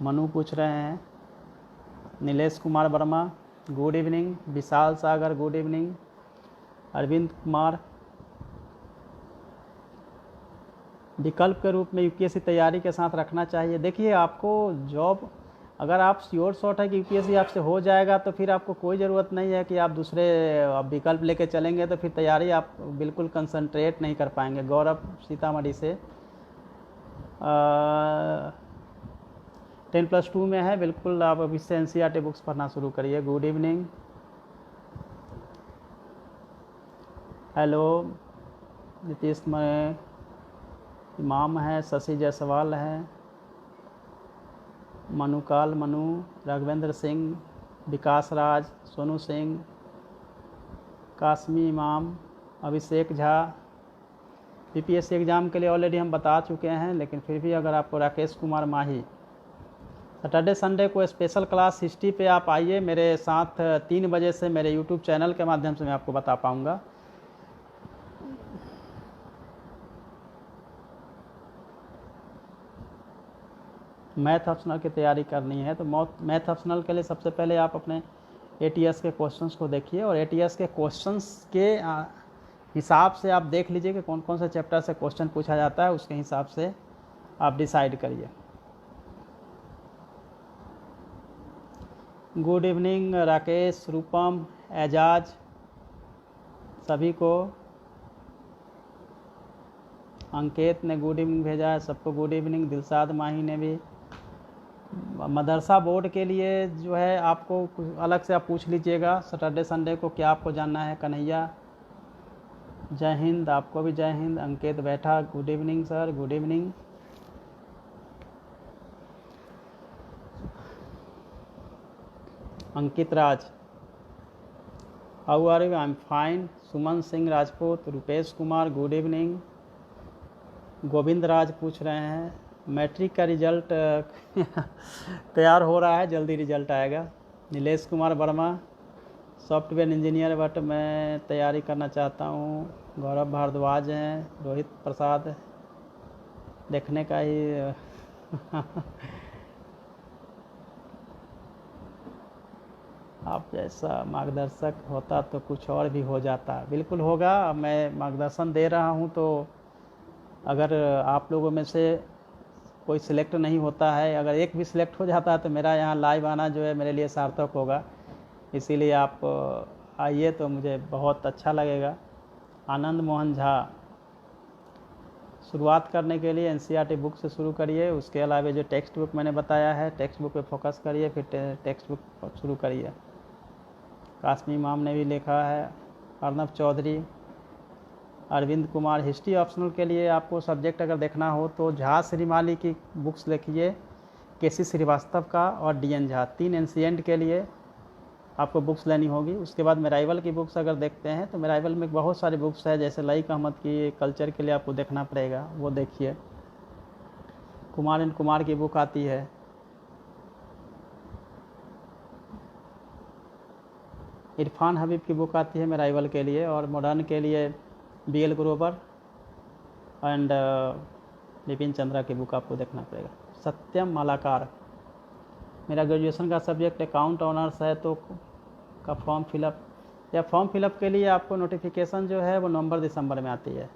मनु पूछ रहे हैं। Nilesh Kumar Verma, good evening. Vishal Sagar, good evening. Arvind Kumar, विकल्प के रूप में यूपीएससी तैयारी के साथ रखना चाहिए। देखिए आपको जॉब अगर आप श्योर शॉट है कि यूपीएससी आपसे हो जाएगा तो फिर आपको कोई ज़रूरत नहीं है कि आप दूसरे विकल्प लेके चलेंगे, तो फिर तैयारी आप बिल्कुल कंसंट्रेट नहीं कर पाएंगे। गौरव सीतामढ़ी से 10+2 में है, बिल्कुल आप अभी से एनसीईआरटी बुक्स पढ़ना शुरू करिए। गुड इवनिंग, हेलो नीतीश में इमाम है, शशि जायसवाल है, मनुकाल मनु, राघवेंद्र सिंह, विकास राज, सोनू सिंह, कासमी इमाम, अभिषेक झा। बीपीएससी एग्ज़ाम के लिए ऑलरेडी हम बता चुके हैं, लेकिन फिर भी अगर आपको राकेश कुमार माही, सैटरडे संडे को स्पेशल क्लास हिस्ट्री पे आप आइए मेरे साथ 3 बजे से मेरे यूट्यूब चैनल के माध्यम से मैं आपको बता पाऊँगा। मैथ ऑप्शनल की तैयारी करनी है तो मैथ ऑप्शनल के लिए सबसे पहले आप अपने एटीएस के क्वेश्चंस को देखिए, और एटीएस के क्वेश्चंस के हिसाब से आप देख लीजिए कि कौन कौन से चैप्टर से क्वेश्चन पूछा जाता है, उसके हिसाब से आप डिसाइड करिए। गुड इवनिंग राकेश, रूपम, एजाज, सभी को। अंकित ने गुड इवनिंग भेजा है, सबको गुड इवनिंग। दिलशाद माही ने भी। मदरसा बोर्ड के लिए जो है आपको कुछ अलग से आप पूछ लीजिएगा सैटरडे संडे को क्या आपको जानना है। कन्हैया, जय हिंद, आपको भी जय Hind. Ankit Baitha, good evening sir, good evening. Ankit Raj, how are you? I am fine. Suman Singh Rajput, Rupesh Kumar, good evening. Govind Raj पूछ रहे हैं मैट्रिक का रिजल्ट तैयार हो रहा है, जल्दी रिजल्ट आएगा। Nilesh Kumar Verma, software engineer but मैं तैयारी करना चाहता हूँ। गौरव भारद्वाज हैं। रोहित प्रसाद, देखने का ही आप जैसा मार्गदर्शक होता तो कुछ और भी हो जाता। बिल्कुल होगा, मैं मार्गदर्शन दे रहा हूँ, तो अगर आप लोगों में से कोई सिलेक्ट नहीं होता है, अगर एक भी सिलेक्ट हो जाता है तो मेरा यहाँ लाइव आना जो है मेरे लिए सार्थक होगा। इसीलिए आप आइए तो मुझे बहुत अच्छा लगेगा। आनंद मोहन झा, शुरुआत करने के लिए एनसीईआरटी बुक से शुरू करिए, उसके अलावा जो टेक्स्ट बुक मैंने बताया है टेक्स्ट बुक पे फोकस करिए, फिर टेक्स्ट बुक शुरू करिए। कासमी इमाम ने भी लिखा है। अर्नब चौधरी, अरविंद कुमार, हिस्ट्री ऑप्शनल के लिए आपको सब्जेक्ट अगर देखना हो तो झा श्रीमाली की बुक्स लिखिए, केसी श्रीवास्तव का और डीएन झा, 3 एंशिएंट के लिए आपको बुक्स लेनी होगी। उसके बाद मेराइवल की बुक्स अगर देखते हैं तो मेराइवल में बहुत सारी बुक्स है, जैसे लाइक अहमद की कल्चर के लिए आपको देखना पड़ेगा, वो देखिए। कुमार एंड कुमार की बुक आती है। इरफान हबीब की बुक आती है मेराइवल के लिए, और मॉडर्न के लिए बीएल ग्रोवर एंड विपिन चंद्रा की बुक आपको देखना पड़ेगा। सत्यम मालाकार, मेरा ग्रेजुएशन का सब्जेक्ट अकाउंट ऑनर्स है, तो का फॉर्म फिलअप या फॉर्म फिलअप के लिए आपको नोटिफिकेशन जो है वो नवंबर दिसंबर में आती है।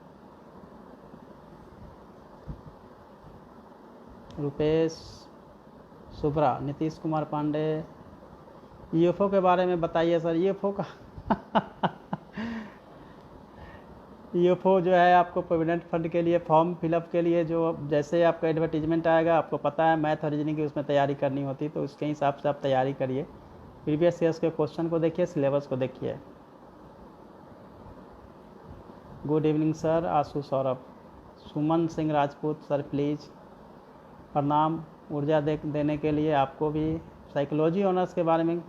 रुपेश, सुब्रा, नीतीश कुमार पांडे, यूएफओ के बारे में बताइए सर। यूएफओ का यूएफओ जो है आपको प्रोविडेंट फंड के लिए फॉर्म फिलअप के लिए जो जैसे आपका एडवर्टीजमेंट आएगा, आपको पता है मैथ और रीजनिंग की उसमें तैयारी करनी होती, तो उसके हिसाब से आप तैयारी करिए। प्रीवियस ईयर्स के क्वेश्चन को देखिए, सिलेबस को देखिए। Good evening sir, Ashu Saurabh. Suman Singh Rajput, sir please प्रणाम। ऊर्जा देने के लिए आपको भी। साइकोलॉजी ऑनर्स के बारे में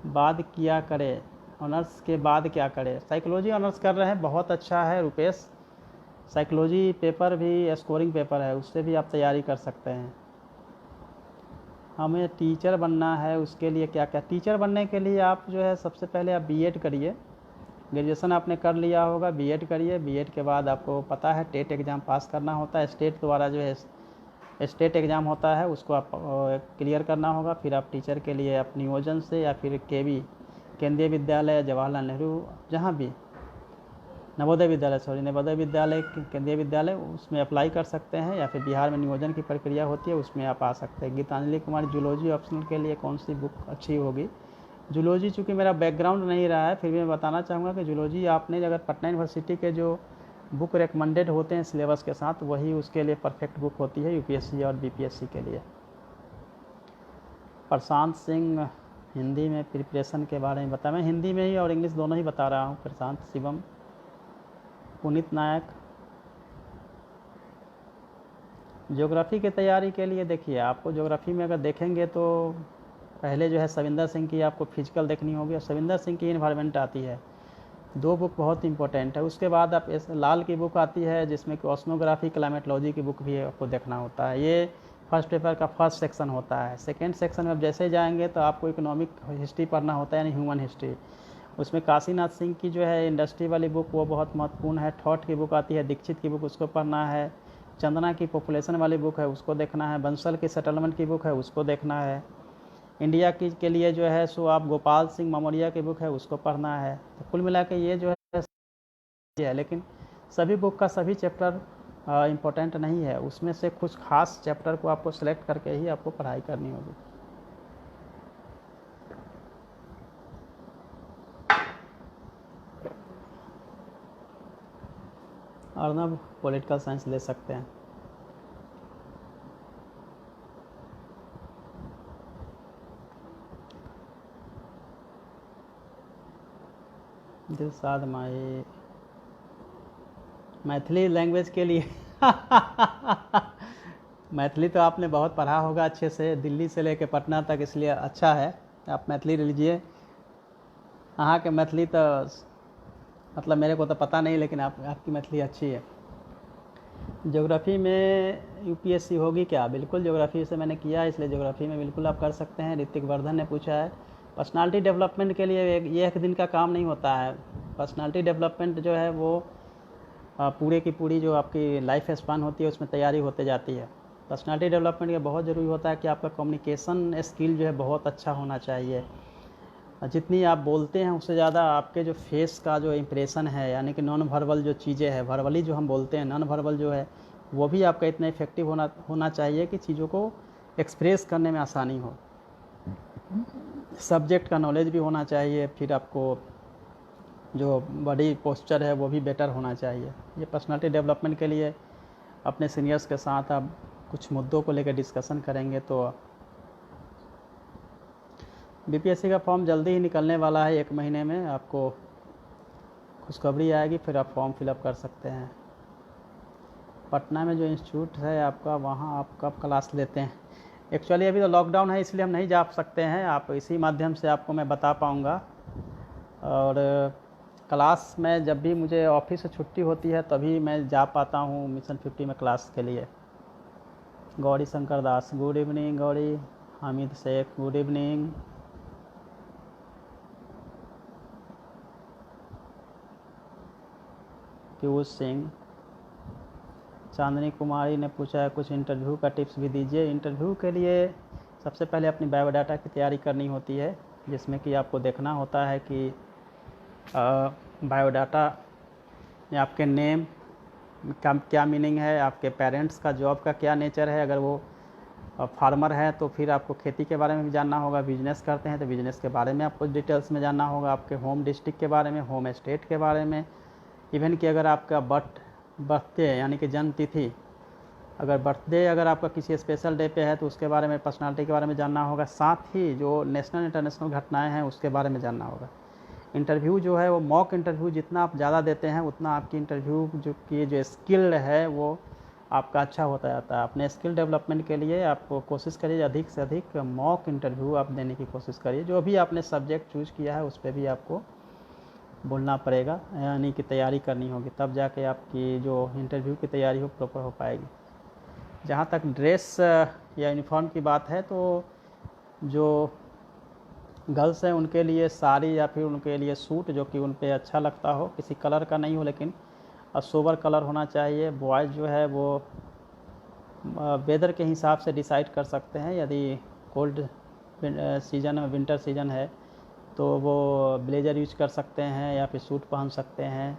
बात किया करें, ऑनर्स के बाद क्या करें। साइकोलॉजी ऑनर्स कर रहे हैं, बहुत अच्छा है रुपेश। साइकोलॉजी पेपर भी स्कोरिंग पेपर है, उससे भी आप तैयारी कर सकते हैं। हमें टीचर बनना है, उसके लिए क्या क्या। टीचर बनने के लिए आप जो है सबसे पहले आप बीएड करिए। ग्रेजुएशन आपने कर लिया होगा, बीएड करिए। बीएड के बाद आपको पता है टेट एग्ज़ाम पास करना होता है, स्टेट द्वारा जो है स्टेट एग्ज़ाम होता है, उसको आप क्लियर करना होगा। फिर आप टीचर के लिए आप नियोजन से या फिर केवी, केंद्रीय विद्यालय, जवाहरलाल नेहरू, जहाँ भी नवोदय विद्यालय केंद्रीय विद्यालय, उसमें अप्लाई कर सकते हैं, या फिर बिहार में नियोजन की प्रक्रिया होती है उसमें आप आ सकते हैं। गीतांजलि कुमार जूलॉजी ऑप्शनल के लिए कौन सी बुक अच्छी होगी? जूलॉजी चूँकि मेरा बैकग्राउंड नहीं रहा है, फिर भी मैं बताना चाहूँगा कि जूलॉजी आपने अगर पटना यूनिवर्सिटी के जो बुक रिकमेंडेड होते हैं सिलेबस के साथ, वही उसके लिए परफेक्ट बुक होती है यूपीएससी और बीपीएससी के लिए। प्रशांत सिंह हिंदी में प्रिपरेशन के बारे में बताया। मैं हिंदी में ही और इंग्लिश दोनों ही बता रहा हूँ। प्रशांत शिवम। पुनीत नायक, ज्योग्राफी की तैयारी के लिए देखिए, आपको ज्योग्राफी में अगर देखेंगे तो पहले जो है सविंदर सिंह की आपको फिजिकल देखनी होगी, और सविंदर सिंह की इन्वायरमेंट आती है, 2 बुक बहुत इंपॉर्टेंट है। उसके बाद आप लाल की बुक आती है जिसमें कि ओशनोग्राफी क्लाइमेटोलॉजी की बुक भी आपको देखना होता है। ये फर्स्ट पेपर का फर्स्ट सेक्शन होता है। सेकेंड सेक्शन में आप जैसे जाएंगे तो आपको इकोनॉमिक हिस्ट्री पढ़ना होता है, यानी ह्यूमन हिस्ट्री। उसमें काशीनाथ सिंह की जो है इंडस्ट्री वाली बुक वो बहुत महत्वपूर्ण है। थॉट की बुक आती है, दीक्षित की बुक, उसको पढ़ना है। चंदना की पॉपुलेशन वाली बुक है, उसको देखना है। बंसल की सेटलमेंट की बुक है, उसको देखना है। इंडिया की के लिए जो है सो आप गोपाल सिंह ममोरिया की बुक है, उसको पढ़ना है। तो कुल मिला के ये जो है, लेकिन सभी बुक का सभी चैप्टर इम्पोर्टेंट नहीं है, उसमें से कुछ खास चैप्टर को आपको सेलेक्ट करके ही आपको पढ़ाई करनी होगी। अर्नब पॉलिटिकल साइंस ले सकते हैं। दिलशाद माही मैथिली लैंग्वेज के लिए मैथिली तो आपने बहुत पढ़ा होगा अच्छे से, दिल्ली से लेकर पटना तक, इसलिए अच्छा है आप मैथिली ले लीजिए। यहाँ के मैथिली तो मतलब मेरे को तो पता नहीं, लेकिन आपकी मैथिली अच्छी है। ज्योग्राफी में यूपीएससी होगी क्या? बिल्कुल, ज्योग्राफी से मैंने किया है, इसलिए ज्योग्राफी में बिल्कुल आप कर सकते हैं। ऋतिक वर्धन ने पूछा है, पर्सनालिटी डेवलपमेंट के लिए ये एक दिन का काम नहीं होता है। पर्सनालिटी डेवलपमेंट जो है वो पूरे की पूरी जो आपकी लाइफ स्पान होती है उसमें तैयारी होते जाती है। पर्सनालिटी डेवलपमेंट ये बहुत ज़रूरी होता है कि आपका कम्युनिकेशन स्किल जो है बहुत अच्छा होना चाहिए। जितनी आप बोलते हैं उससे ज़्यादा आपके जो फेस का जो इम्प्रेशन है, यानी कि नॉन वर्बल जो चीज़ें हैं, वर्बली जो हम बोलते हैं, नॉन वर्बल जो है वो भी आपका इतना इफेक्टिव होना चाहिए कि चीज़ों को एक्सप्रेस करने में आसानी हो। सब्जेक्ट का नॉलेज भी होना चाहिए, फिर आपको जो बॉडी पोस्चर है वो भी बेटर होना चाहिए। ये पर्सनालिटी डेवलपमेंट के लिए अपने सीनियर्स के साथ आप कुछ मुद्दों को लेकर डिस्कशन करेंगे तो बीपीएससी का फॉर्म जल्दी ही निकलने वाला है, 1 महीने में आपको खुशखबरी आएगी, फिर आप फॉर्म फिलअप कर सकते हैं। पटना में जो इंस्टीट्यूट है आपका, वहाँ आप कब क्लास लेते हैं? एक्चुअली अभी तो लॉकडाउन है, इसलिए हम नहीं जा सकते हैं। आप इसी माध्यम से आपको मैं बता पाऊँगा। और क्लास में जब भी मुझे ऑफिस से छुट्टी होती है तभी मैं जा पाता हूँ मिशन 50 में क्लास के लिए। Gauri Shankar Das, good evening Gauri. Hamid Shaikh, good evening. Piyush Singh. Chandni Kumari ने पूछा है कुछ इंटरव्यू का टिप्स भी दीजिए। इंटरव्यू के लिए सबसे पहले अपनी बायोडाटा की तैयारी करनी होती है, जिसमें कि आपको देखना होता है कि बायोडाटा में आपके नेम का क्या मीनिंग है, आपके पेरेंट्स का जॉब का क्या नेचर है। अगर वो फार्मर है तो फिर आपको खेती के बारे में भी जानना होगा। बिजनेस करते हैं तो बिजनेस के बारे में आपको डिटेल्स में जानना होगा। आपके होम डिस्ट्रिक्ट के बारे में, होम स्टेट के बारे में, इवन कि अगर आपका बर्थडे यानी कि जन्म तिथि, अगर बर्थडे अगर आपका किसी स्पेशल डे पे है तो उसके बारे में, पर्सनालिटी के बारे में जानना होगा। साथ ही जो नेशनल इंटरनेशनल घटनाएं हैं उसके बारे में जानना होगा। इंटरव्यू जो है वो मॉक इंटरव्यू जितना आप ज़्यादा देते हैं उतना आपकी इंटरव्यू जो स्किल है वो आपका अच्छा होता जाता है। अपने स्किल डेवलपमेंट के लिए आप कोशिश करिए अधिक से अधिक मॉक इंटरव्यू आप देने की कोशिश करिए। जो भी आपने सब्जेक्ट चूज़ किया है उस पर भी आपको बोलना पड़ेगा, यानी कि तैयारी करनी होगी, तब जाके आपकी जो इंटरव्यू की तैयारी हो प्रॉपर हो पाएगी। जहाँ तक ड्रेस या यूनिफॉर्म की बात है तो जो गर्ल्स हैं उनके लिए साड़ी या फिर उनके लिए सूट जो कि उन पर अच्छा लगता हो, किसी कलर का नहीं हो लेकिन सोबर कलर होना चाहिए। बॉयज़ जो है वो वेदर के हिसाब से डिसाइड कर सकते हैं। यदि कोल्ड सीज़न विंटर सीज़न है तो वो ब्लेज़र यूज कर सकते हैं या फिर सूट पहन सकते हैं।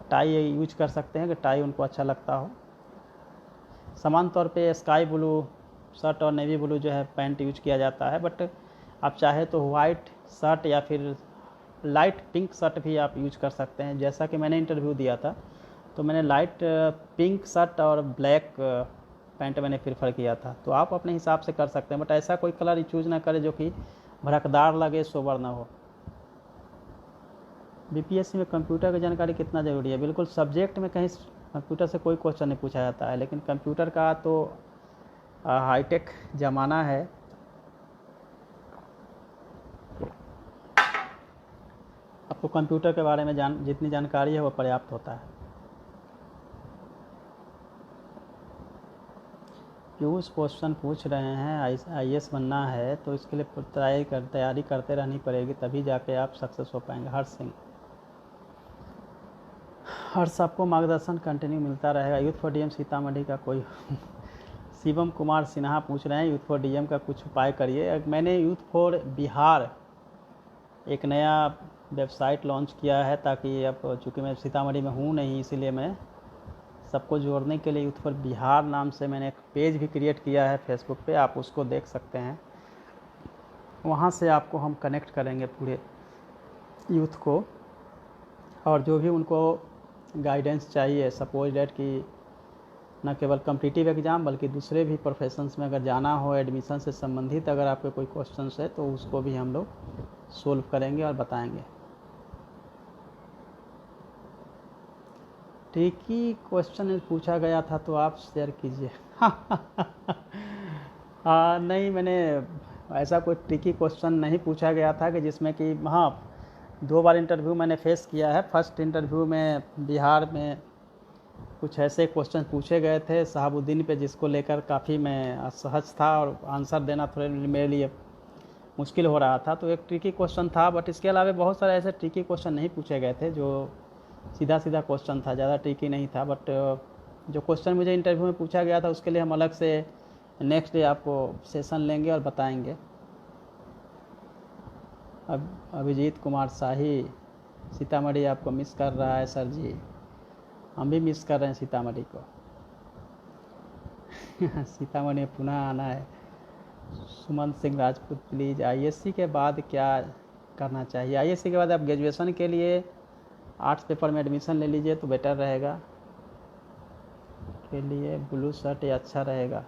टाई यूज कर सकते हैं कि टाई उनको अच्छा लगता हो। समान तौर पे स्काई ब्लू शर्ट और नेवी ब्लू जो है पैंट यूज किया जाता है, बट आप चाहे तो वाइट शर्ट या फिर लाइट पिंक शर्ट भी आप यूज कर सकते हैं। जैसा कि मैंने इंटरव्यू दिया था तो मैंने लाइट पिंक शर्ट और ब्लैक पैंट मैंने प्रेफर किया था, तो आप अपने हिसाब से कर सकते हैं, बट ऐसा कोई कलर चूज ना करें जो कि भड़कदार लगे, सोबर ना हो। बीपीएससी में कंप्यूटर की जानकारी कितना ज़रूरी है? बिल्कुल, सब्जेक्ट में कहीं कंप्यूटर से कोई क्वेश्चन नहीं पूछा जाता है, लेकिन कंप्यूटर का तो हाईटेक ज़माना है। आपको कंप्यूटर के बारे में जितनी जानकारी है वो पर्याप्त होता है। पीयूष क्वेश्चन पूछ रहे हैं आईएएस बनना है तो इसके लिए तैयारी करते रहनी पड़ेगी, तभी जाके आप सक्सेस हो पाएंगे। हर्ष आपको मार्गदर्शन कंटिन्यू मिलता रहेगा। यूथ फॉर डीएम सीतामढ़ी का कोई शिवम कुमार सिन्हा पूछ रहे हैं यूथ फॉर डीएम का कुछ उपाय करिए। मैंने यूथ फॉर बिहार एक नया वेबसाइट लॉन्च किया है, ताकि अब चूँकि मैं सीतामढ़ी में हूँ नहीं, इसीलिए मैं सबको जोड़ने के लिए यूथ फॉर बिहार नाम से मैंने एक पेज भी क्रिएट किया है फेसबुक पे, आप उसको देख सकते हैं। वहाँ से आपको हम कनेक्ट करेंगे पूरे यूथ को, और जो भी उनको गाइडेंस चाहिए, सपोज डेट कि न केवल कॉम्पिटिटिव एग्ज़ाम बल्कि दूसरे भी प्रोफेशंस में अगर जाना हो, एडमिशन से संबंधित अगर आपके कोई क्वेश्चन है तो उसको भी हम लोग सोल्व करेंगे और बताएंगे। ठीक ही क्वेश्चन पूछा गया था तो आप शेयर कीजिए। नहीं, मैंने ऐसा कोई ट्रिकी क्वेश्चन नहीं पूछा गया था कि जिसमें कि, हाँ 2 बार इंटरव्यू मैंने फेस किया है। फर्स्ट इंटरव्यू में बिहार में कुछ ऐसे क्वेश्चन पूछे गए थे शहाबुद्दीन पे, जिसको लेकर काफ़ी मैं असहज था और आंसर देना थोड़े मेरे लिए मुश्किल हो रहा था, तो एक ट्रिकी क्वेश्चन था। बट इसके अलावा बहुत सारे ऐसे ट्रिकी क्वेश्चन नहीं पूछे गए थे, जो सीधा सीधा क्वेश्चन था, ज़्यादा ट्रिकी नहीं था। बट जो क्वेश्चन मुझे इंटरव्यू में पूछा गया था उसके लिए हम अलग से नेक्स्ट डे आपको सेशन लेंगे और बताएंगे। अब अभिजीत कुमार शाही, सीतामढ़ी आपको मिस कर रहा है सर जी। हम भी मिस कर रहे हैं सीतामढ़ी को। सीतामढ़ी में पुनः आना है। सुमन सिंह राजपूत प्लीज़, आईएससी के बाद क्या करना चाहिए? आईएससी के बाद आप ग्रेजुएशन के लिए आर्ट्स पेपर में एडमिशन ले लीजिए तो बेटर रहेगा। के लिए ब्लू शर्ट ये अच्छा रहेगा।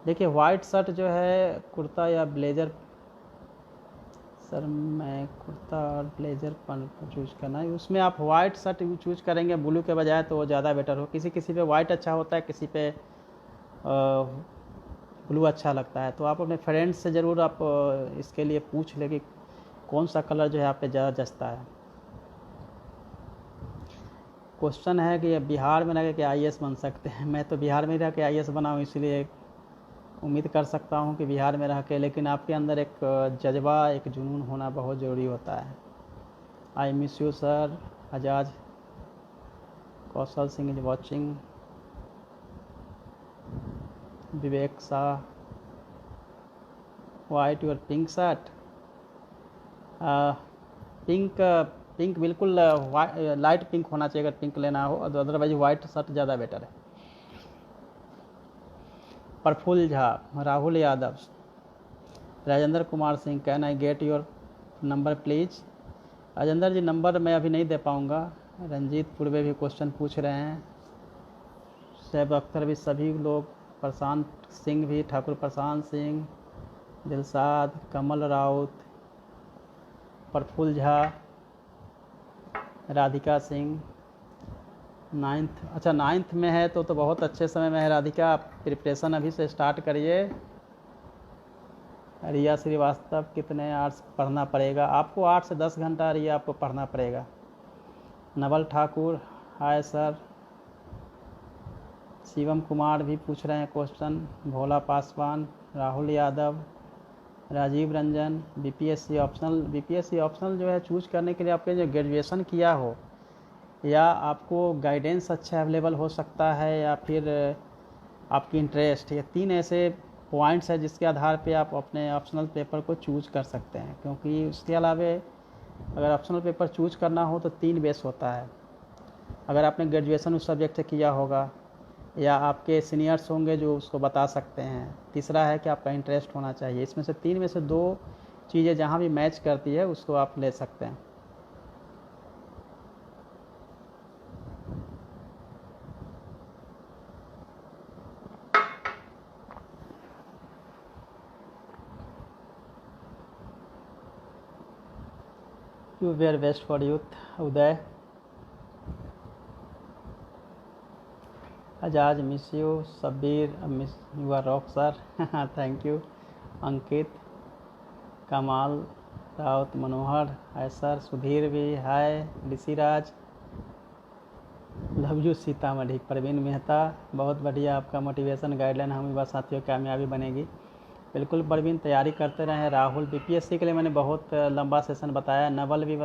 देखिए, वाइट शर्ट जो है, कुर्ता या ब्लेज़र, सर मैं कुर्ता और ब्लेज़र पर चूज करना है, उसमें आप वाइट शर्ट चूज करेंगे ब्लू के बजाय तो वो ज़्यादा बेटर हो। किसी किसी पे वाइट अच्छा होता है, किसी पे ब्लू अच्छा लगता है, तो आप अपने फ्रेंड्स से ज़रूर आप इसके लिए पूछ ले कि कौन सा कलर जो है आप पे ज़्यादा जचता है। क्वेश्चन है कि बिहार में रह के आईएएस बन सकते हैं। मैं तो बिहार में रह के आईएएस बना हूँ, इसलिए उम्मीद कर सकता हूँ कि बिहार में रह के, लेकिन आपके अंदर एक जज्बा, एक जुनून होना बहुत ज़रूरी होता है। I miss you sir. Azad Kaushal Singh is watching. Vivek Shah, white your pink shirt. Pink बिल्कुल लाइट पिंक होना चाहिए अगर पिंक लेना हो, अदरवाइज वाइट शर्ट ज़्यादा बेटर है। Praful Jha, Rahul Yadav, Rajendra Kumar Singh, can I get your number please? Rajendra ji number मैं अभी नहीं दे पाऊँगा। रंजीत पूर्वे भी क्वेश्चन पूछ रहे हैं, शैब अख्तर भी, सभी लोग, प्रशांत सिंह भी, ठाकुर प्रशांत सिंह, दिलसाद, कमल राउत, प्रफुल्ल झा, राधिका सिंह। 9th में है तो बहुत अच्छे समय में है राधिका, आप प्रिपरेशन अभी से स्टार्ट करिए। रिया श्रीवास्तव, कितने आवर्स पढ़ना पड़ेगा आपको? 8 से 10 घंटा रिया आपको पढ़ना पड़ेगा। Naval Thakur, hi sir. शिवम कुमार भी पूछ रहे हैं question, Bhola Paswan, Rahul Yadav, Rajiv Ranjan. BPSC optional जो है चूज करने के लिए आपके जो ग्रेजुएशन किया हो, या आपको गाइडेंस अच्छा अवेलेबल हो सकता है, या फिर आपकी इंटरेस्ट, ये 3 ऐसे पॉइंट्स है जिसके आधार पे आप अपने ऑप्शनल पेपर को चूज कर सकते हैं। क्योंकि उसके अलावा अगर ऑप्शनल पेपर चूज करना हो तो 3 बेस होता है। अगर आपने ग्रेजुएशन उस सब्जेक्ट से किया होगा, या आपके सीनियर्स होंगे जो उसको बता सकते हैं। तीसरा है कि आपका इंटरेस्ट होना चाहिए। इसमें से 3 में से 2 चीज़ें जहाँ भी मैच करती है उसको आप ले सकते हैं। You were best for youth Uday. Aajaz miss you. Sabir miss you are rock sir. Thank you. Ankit, Kamal Raut, Manohar hi sir. Sudhir भी hi. Rishiraj love you Sitamarhi. Praveen Mehta बहुत बढ़िया आपका मोटिवेशन गाइडलाइन हमें बस साथियों कामयाबी बनेगी। बिल्कुल प्रवीण, तैयारी करते रहें। राहुल, बीपीएससी के लिए मैंने बहुत लंबा सेशन बताया। नवल भी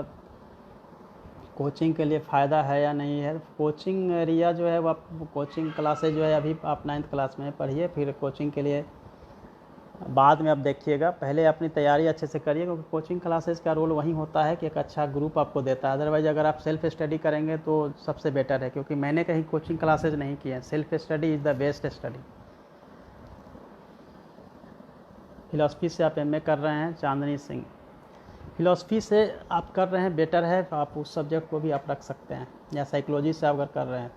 कोचिंग के लिए फ़ायदा है या नहीं है। कोचिंग रिया जो है वो कोचिंग क्लासेज जो है अभी आप 9th क्लास में पढ़िए, फिर कोचिंग के लिए बाद में आप देखिएगा। पहले अपनी तैयारी अच्छे से करिए, क्योंकि कोचिंग क्लासेस का रोल वही होता है कि एक अच्छा ग्रुप आपको देता है। अदरवाइज़ अगर आप सेल्फ स्टडी करेंगे तो सबसे बेटर है, क्योंकि मैंने कहीं कोचिंग क्लासेज नहीं किए हैं। Self study is the best study. Philosophy से आप एमए कर रहे हैं, चांदनी सिंह। फिलॉसफी से आप कर रहे हैं, बेटर है, आप उस सब्जेक्ट को भी आप रख सकते हैं। या साइकोलॉजी से आप अगर कर रहे हैं,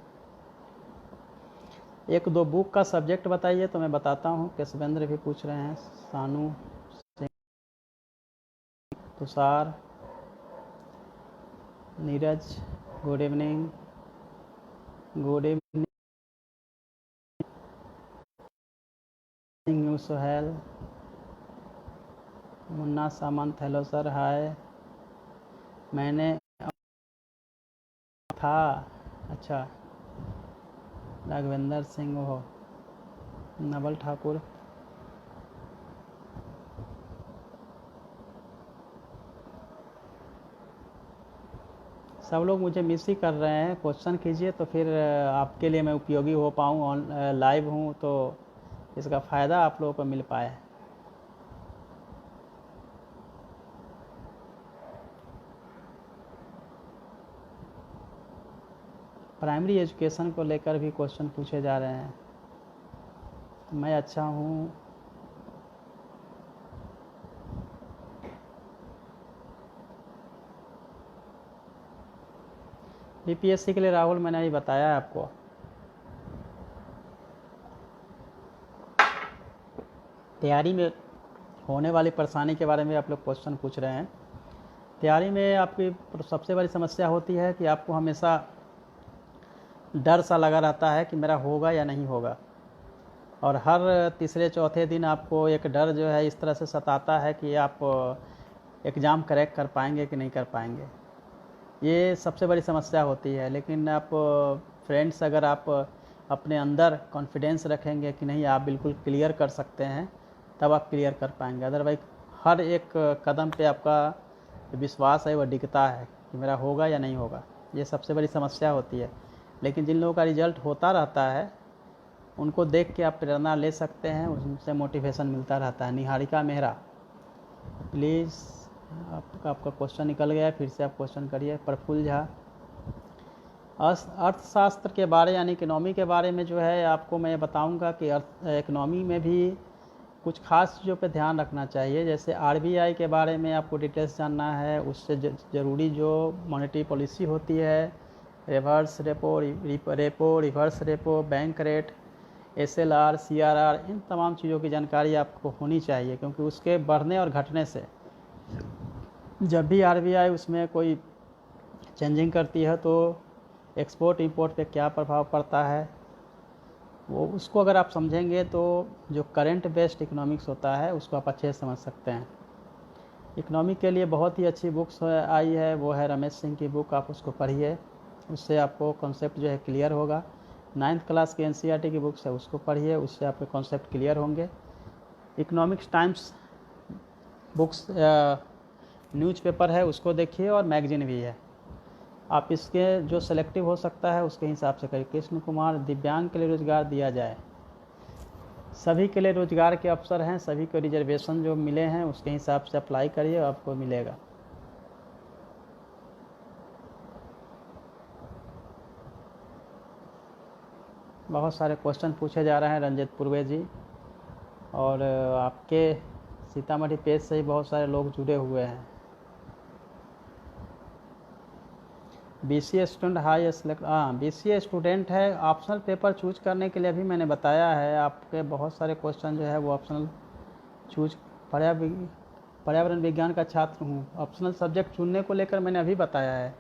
1-2 बुक का सब्जेक्ट बताइए तो मैं बताता हूँ। केशवेंद्र भी पूछ रहे हैं, Sanu Singh, Tushar, Neeraj, good evening. Good evening you Sohail. Munna Samant, hello sir, hi. मैंने था, अच्छा। राघवेंद्र सिंह हो। नवल ठाकुर, सब लोग मुझे मिस ही कर रहे हैं। क्वेश्चन कीजिए तो फिर आपके लिए मैं उपयोगी हो पाऊँ, लाइव हूँ तो इसका फ़ायदा आप लोगों को मिल पाए। प्राइमरी एजुकेशन को लेकर भी क्वेश्चन पूछे जा रहे हैं। मैं अच्छा हूँ। बीपीएससी के लिए राहुल मैंने अभी बताया है आपको। तैयारी में होने वाली परेशानी के बारे में आप लोग क्वेश्चन पूछ रहे हैं। तैयारी में आपकी सबसे बड़ी समस्या होती है कि आपको हमेशा डर सा लगा रहता है कि मेरा होगा या नहीं होगा, और हर तीसरे चौथे दिन आपको एक डर जो है इस तरह से सताता है कि आप एग्ज़ाम क्रैक कर पाएंगे कि नहीं कर पाएंगे। ये सबसे बड़ी समस्या होती है। लेकिन आप फ्रेंड्स, अगर आप अपने अंदर कॉन्फिडेंस रखेंगे कि नहीं आप बिल्कुल क्लियर कर सकते हैं, तब आप क्लियर कर पाएंगे। अदरवाइज हर एक कदम पे आपका विश्वास है वो डिगता है कि मेरा होगा या नहीं होगा। ये सबसे बड़ी समस्या होती है। लेकिन जिन लोगों का रिजल्ट होता रहता है उनको देख के आप प्रेरणा ले सकते हैं, उनसे मोटिवेशन मिलता रहता है। निहारिका मेहरा, प्लीज़ आपका क्वेश्चन निकल गया है, फिर से आप क्वेश्चन करिए। प्रफुल्ल झा, अर्थशास्त्र के बारे यानी इकोनॉमी के बारे में जो है आपको मैं बताऊंगा कि इकोनॉमी में भी कुछ खास चीज़ों पे ध्यान रखना चाहिए। जैसे आरबीआई के बारे में आपको डिटेल्स जानना है, उससे ज़रूरी जो मॉनेटरी पॉलिसी होती है, reverse repo, reverse repo, bank rate, SLR, CRR, इन तमाम चीज़ों की जानकारी आपको होनी चाहिए, क्योंकि उसके बढ़ने और घटने से जब भी आरबीआई उसमें कोई चेंजिंग करती है तो एक्सपोर्ट इंपोर्ट पे क्या प्रभाव पड़ता है, वो उसको अगर आप समझेंगे तो जो करंट बेस्ड इकोनॉमिक्स होता है उसको आप अच्छे से समझ सकते हैं। इकोनॉमिक के लिए बहुत ही अच्छी बुक्स आई है, वो है रमेश सिंह की बुक, आप उसको पढ़िए, उससे आपको कॉन्सेप्ट जो है क्लियर होगा। 9th क्लास की एनसीईआरटी की बुक्स है, उसको पढ़िए, उससे आपके कॉन्सेप्ट क्लियर होंगे। इकोनॉमिक्स टाइम्स बुक्स न्यूज़पेपर है, उसको देखिए, और मैगजीन भी है। आप इसके जो सेलेक्टिव हो सकता है उसके हिसाब से करिए। कृष्ण कुमार, दिव्यांग के लिए रोज़गार दिया जाए। सभी के लिए रोज़गार के अवसर हैं, सभी को रिजर्वेशन जो मिले हैं उसके हिसाब से अप्लाई करिए, आपको मिलेगा। बहुत सारे क्वेश्चन पूछे जा रहे हैं रंजित पूर्वे जी, और आपके सीतामढ़ी पेज से ही बहुत सारे लोग जुड़े हुए हैं। BCA स्टूडेंट हाई सेलेक्ट, हाँ BCA स्टूडेंट है। ऑप्शनल पेपर चूज करने के लिए अभी मैंने बताया है, आपके बहुत सारे क्वेश्चन जो है वो ऑप्शनल चूज, पर्यावरण विज्ञान का छात्र हूँ। ऑप्शनल सब्जेक्ट चुनने को लेकर मैंने अभी बताया है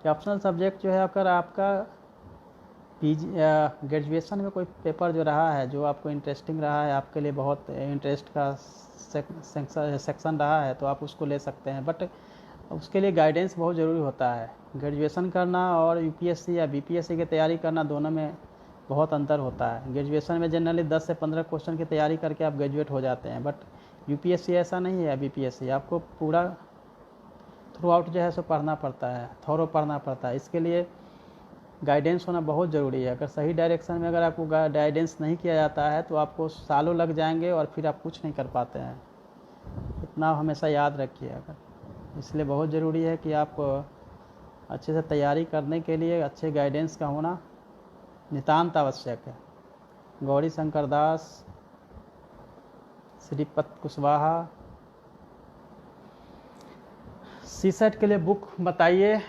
कि ऑप्शनल सब्जेक्ट जो है अगर आपका ग्रेजुएशन में कोई पेपर जो रहा है जो आपको इंटरेस्टिंग रहा है, आपके लिए बहुत इंटरेस्ट का सेक्शन रहा है, तो आप उसको ले सकते हैं। बट उसके लिए गाइडेंस बहुत ज़रूरी होता है। ग्रेजुएशन करना और UPSC या BPSC की तैयारी करना, दोनों में बहुत अंतर होता है। ग्रेजुएशन में जनरली 10 से 15 क्वेश्चन की तैयारी करके आप ग्रेजुएट हो जाते हैं, बट UPSC ऐसा नहीं है। BPSC आपको पूरा थ्रू आउट जो है सो पढ़ना पड़ता है, थोरो पढ़ना पड़ता है। इसके लिए गाइडेंस होना बहुत ज़रूरी है। अगर सही डायरेक्शन में अगर आपको गाइडेंस नहीं किया जाता है तो आपको सालों लग जाएंगे और फिर आप कुछ नहीं कर पाते हैं। इतना हमेशा याद रखिएगा। इसलिए बहुत ज़रूरी है कि आप अच्छे से तैयारी करने के लिए अच्छे गाइडेंस का होना नितांत आवश्यक है। गौरी शंकर दास, श्रीपत कुशवाहा, CSET के लिए बुक बताइए।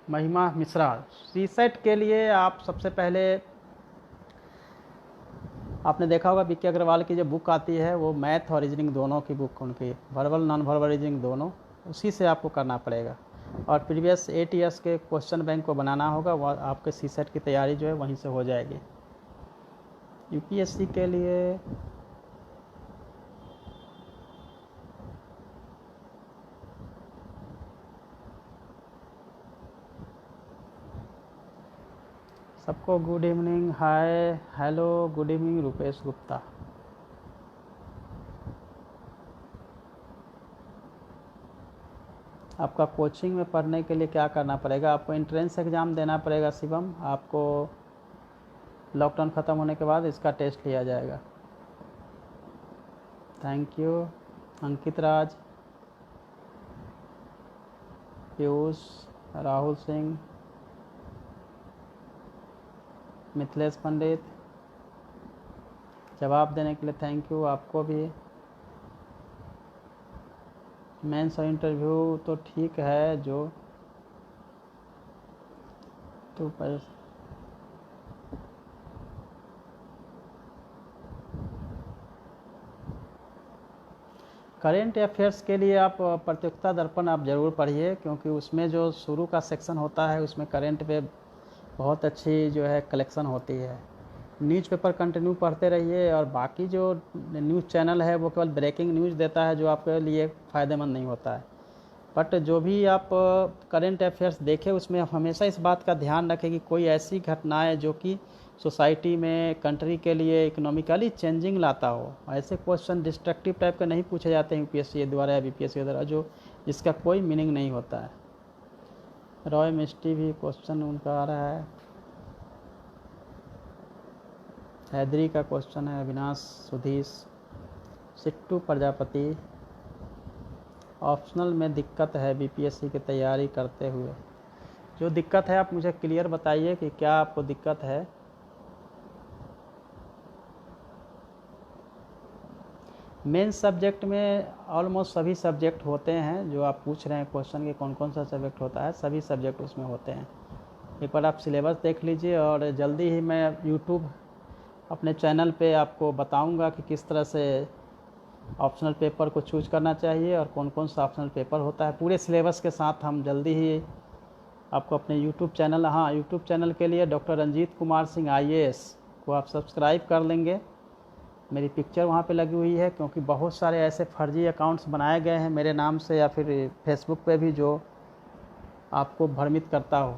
महिमा मिश्रा, CSET के लिए आप सबसे पहले, आपने देखा होगा BK अग्रवाल की जो बुक आती है वो मैथ और रीजनिंग दोनों की बुक, उनकी वर्बल नॉन वर्बल रीजनिंग दोनों, उसी से आपको करना पड़ेगा। और प्रीवियस 8 ईयर्स के क्वेश्चन बैंक को बनाना होगा, वह आपके CSET की तैयारी जो है वहीं से हो जाएगी। UPSC के लिए सबको good evening, hi hello good evening Rupesh Gupta. आपका कोचिंग में पढ़ने के लिए क्या करना पड़ेगा? आपको एंट्रेंस एग्ज़ाम देना पड़ेगा शिवम। आपको लॉकडाउन ख़त्म होने के बाद इसका टेस्ट लिया जाएगा। थैंक यू अंकित राज, पीयूष, राहुल सिंह, मिथिलेश पंडित, जवाब देने के लिए थैंक यू आपको भी। मेंस और इंटरव्यू तो ठीक है, जो तो करेंट अफेयर्स के लिए आप प्रतियोगिता दर्पण आप ज़रूर पढ़िए, क्योंकि उसमें जो शुरू का सेक्शन होता है उसमें करेंट पे बहुत अच्छी जो है कलेक्शन होती है। न्यूज़पेपर कंटिन्यू पढ़ते रहिए, और बाकी जो न्यूज़ चैनल है वो केवल ब्रेकिंग न्यूज़ देता है जो आपके लिए फ़ायदेमंद नहीं होता है। बट जो भी आप करेंट अफेयर्स देखें उसमें आप हमेशा इस बात का ध्यान रखें कि कोई ऐसी घटनाएं जो कि सोसाइटी में, कंट्री के लिए इकोनॉमिकली चेंजिंग लाता हो। ऐसे क्वेश्चन डिस्ट्रक्टिव टाइप के नहीं पूछे जाते हैं UPSC द्वारा या BPSC द्वारा, जो जिसका कोई मीनिंग नहीं होता है। रॉय मिस्टी भी क्वेश्चन उनका आ रहा है। हैदरी का क्वेश्चन है। अविनाश सुधीश, सिट्टू प्रजापति, ऑप्शनल में दिक्कत है BPSC की तैयारी करते हुए। जो दिक्कत है आप मुझे क्लियर बताइए कि क्या आपको दिक्कत है। मेन सब्जेक्ट में ऑलमोस्ट सभी सब्जेक्ट होते हैं। जो आप पूछ रहे हैं क्वेश्चन के कौन कौन सा सब्जेक्ट होता है, सभी सब्जेक्ट उसमें होते हैं। एक बार आप सिलेबस देख लीजिए, और जल्दी ही मैं YouTube अपने चैनल पे आपको बताऊंगा कि किस तरह से ऑप्शनल पेपर को चूज करना चाहिए और कौन कौन सा ऑप्शनल पेपर होता है। पूरे सिलेबस के साथ हम जल्दी ही आपको अपने YouTube चैनल, हाँ YouTube चैनल के लिए डॉक्टर रंजीत कुमार सिंह IAS को आप सब्सक्राइब कर लेंगे। मेरी पिक्चर वहाँ पे लगी हुई है, क्योंकि बहुत सारे ऐसे फर्जी अकाउंट्स बनाए गए हैं मेरे नाम से या फिर फेसबुक पे भी, जो आपको भ्रमित करता हो।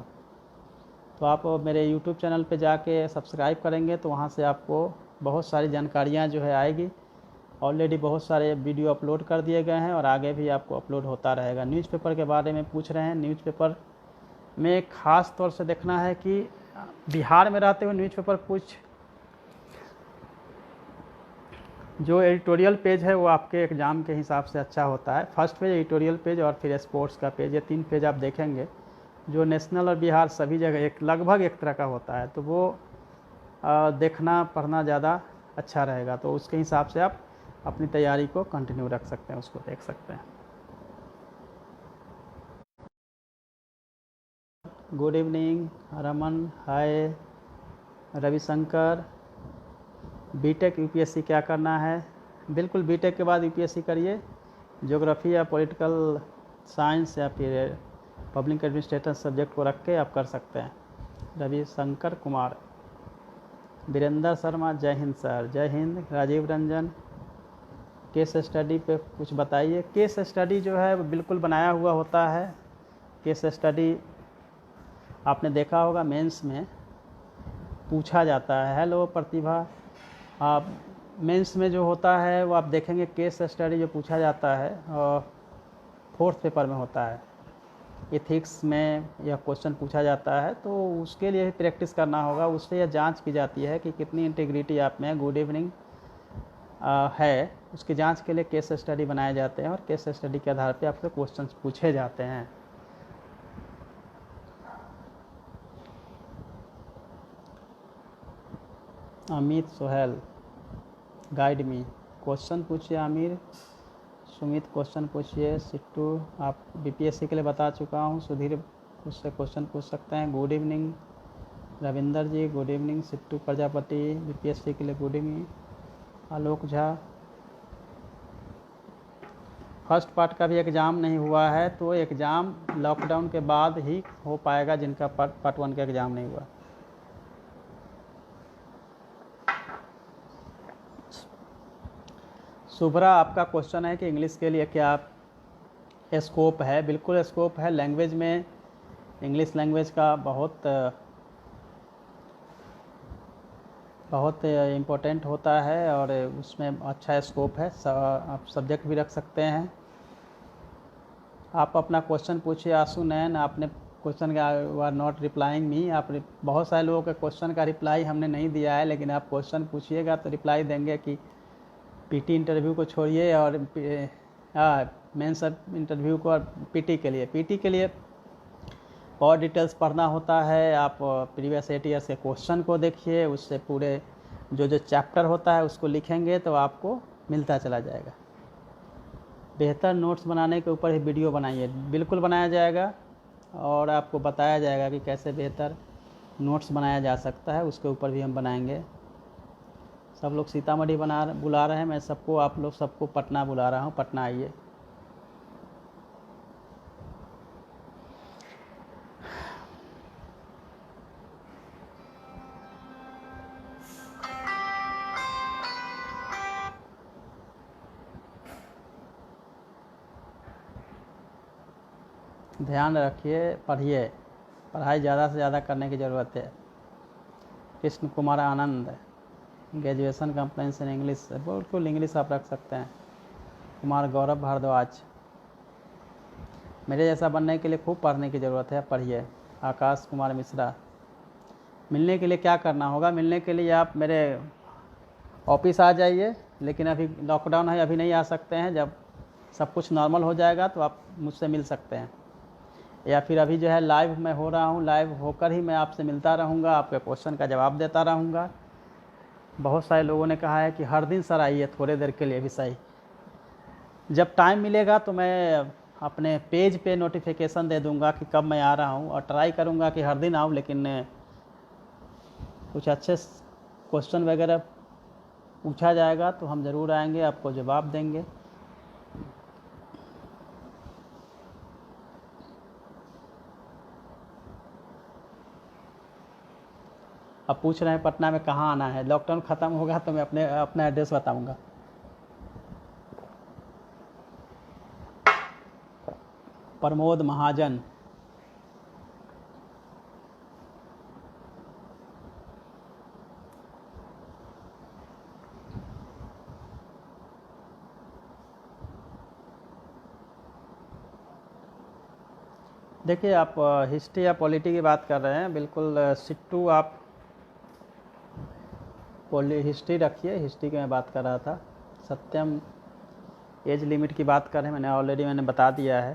तो आप मेरे YouTube चैनल पे जाके सब्सक्राइब करेंगे तो वहाँ से आपको बहुत सारी जानकारियाँ जो है आएगी। ऑलरेडी बहुत सारे वीडियो अपलोड कर दिए गए हैं और आगे भी आपको अपलोड होता रहेगा। न्यूज़पेपर के बारे में पूछ रहे हैं। न्यूज़पेपर में ख़ास तौर से देखना है कि बिहार में रहते हुए न्यूज़पेपर कुछ जो एडिटोरियल पेज है वो आपके एग्ज़ाम के हिसाब से अच्छा होता है। फर्स्ट पेज एडिटोरियल पेज और फिर स्पोर्ट्स का पेज, ये 3 पेज आप देखेंगे। जो नेशनल और बिहार सभी जगह एक लगभग एक तरह का होता है, तो वो देखना पढ़ना ज़्यादा अच्छा रहेगा। तो उसके हिसाब से आप अपनी तैयारी को कंटिन्यू रख सकते हैं, उसको देख सकते हैं। गुड इवनिंग रमन, हाय रविशंकर। बीटेक यूपीएससी क्या करना है? बिल्कुल बीटेक के बाद यूपीएससी करिए। ज्योग्राफी या पॉलिटिकल साइंस या फिर पब्लिक एडमिनिस्ट्रेशन सब्जेक्ट को रख के आप कर सकते हैं। रविशंकर कुमार। वीरेंद्र शर्मा, जय हिंद सर। जय हिंद। राजीव रंजन, केस स्टडी पे कुछ बताइए। केस स्टडी जो है वो बिल्कुल बनाया हुआ होता है। केस स्टडी आपने देखा होगा मेंस में पूछा जाता है। हेलो प्रतिभा। आप मेंस में जो होता है वो आप देखेंगे केस स्टडी जो पूछा जाता है और 4th पेपर में होता है। एथिक्स में यह क्वेश्चन पूछा जाता है, तो उसके लिए प्रैक्टिस करना होगा। उससे यह जांच की जाती है कि कितनी इंटीग्रिटी आप में गुड इवनिंग है। उसकी जांच के लिए केस स्टडी बनाए जाते हैं और केस स्टडी के आधार पर आपसे क्वेश्चन पूछे जाते हैं। Amit Sohail, guide me. Question पूछिए आमिर। सुमित क्वेश्चन पूछिए। सिट्टू, आप बीपीएससी के लिए बता चुका हूँ। सुधीर उससे क्वेश्चन पूछ सकते हैं। गुड इवनिंग रविंदर जी, गुड इवनिंग। सिट्टू प्रजापति, बीपीएससी के लिए गुड इवनिंग। आलोक झा, फर्स्ट पार्ट का भी एग्ज़ाम नहीं हुआ है, तो एग्ज़ाम लॉकडाउन के बाद ही हो पाएगा जिनका पार्ट 1 का एग्ज़ाम नहीं हुआ। शुभ्रा, आपका क्वेश्चन है कि इंग्लिश के लिए क्या स्कोप है? बिल्कुल स्कोप है। लैंग्वेज में इंग्लिश लैंग्वेज का बहुत इम्पोर्टेंट होता है और उसमें अच्छा स्कोप है। आप सब्जेक्ट भी रख सकते हैं। आप अपना क्वेश्चन पूछिए। आशु नयन, आपने क्वेश्चन का आर नॉट रिप्लाइंग मी। आप बहुत सारे लोगों के क्वेश्चन का रिप्लाई हमने नहीं दिया है, लेकिन आप क्वेश्चन पूछिएगा तो रिप्लाई देंगे कि पीटी इंटरव्यू को छोड़िए और मेंस इंटरव्यू को। और पीटी के लिए और डिटेल्स पढ़ना होता है। आप प्रीवियस 8 ईयर्स के क्वेश्चन को देखिए, उससे पूरे जो चैप्टर होता है उसको लिखेंगे तो आपको मिलता चला जाएगा। बेहतर नोट्स बनाने के ऊपर ही वीडियो बनाइए। बिल्कुल बनाया जाएगा और आपको बताया जाएगा कि कैसे बेहतर नोट्स बनाया जा सकता है, उसके ऊपर भी हम बनाएंगे। सब लोग सीतामढ़ी बुला रहे हैं, मैं सबको, आप लोग सबको पटना बुला रहा हूँ। पटना आइए। ध्यान रखिए, पढ़िए। पढ़ाई ज़्यादा से ज़्यादा करने की ज़रूरत है। Krishna Kumar Anand, graduation compliance in English. बिल्कुल इंग्लिश आप रख सकते हैं। कुमार गौरव भारद्वाज, मेरे जैसा बनने के लिए खूब पढ़ने की ज़रूरत है, पढ़िए। आकाश कुमार मिश्रा, मिलने के लिए क्या करना होगा? मिलने के लिए आप मेरे ऑफिस आ जाइए, लेकिन अभी लॉकडाउन है, अभी नहीं आ सकते हैं। जब सब कुछ नॉर्मल हो जाएगा तो आप मुझसे मिल सकते हैं। या फिर अभी जो है लाइव मैं हो रहा हूँ, लाइव होकर ही मैं आपसे मिलता रहूँगा, आपके क्वेश्चन का जवाब देता रहूँगा। बहुत सारे लोगों ने कहा है कि हर दिन सर आइए थोड़े देर के लिए भी सही। जब टाइम मिलेगा तो मैं अपने पेज पे नोटिफिकेशन दे दूंगा कि कब मैं आ रहा हूँ, और ट्राई करूँगा कि हर दिन आऊँ, लेकिन कुछ अच्छे क्वेश्चन वगैरह पूछा जाएगा तो हम ज़रूर आएंगे, आपको जवाब देंगे। अब पूछ रहे हैं पटना में कहाँ आना है? लॉकडाउन ख़त्म होगा तो मैं अपना एड्रेस बताऊंगा। प्रमोद महाजन, देखिए आप हिस्ट्री या पॉलिटी की बात कर रहे हैं, बिल्कुल सिट्टू आप हिस्ट्री रखिए। हिस्ट्री की मैं बात कर रहा था। सत्यम, एज लिमिट की बात कर रहे हैं, मैंने बता दिया है।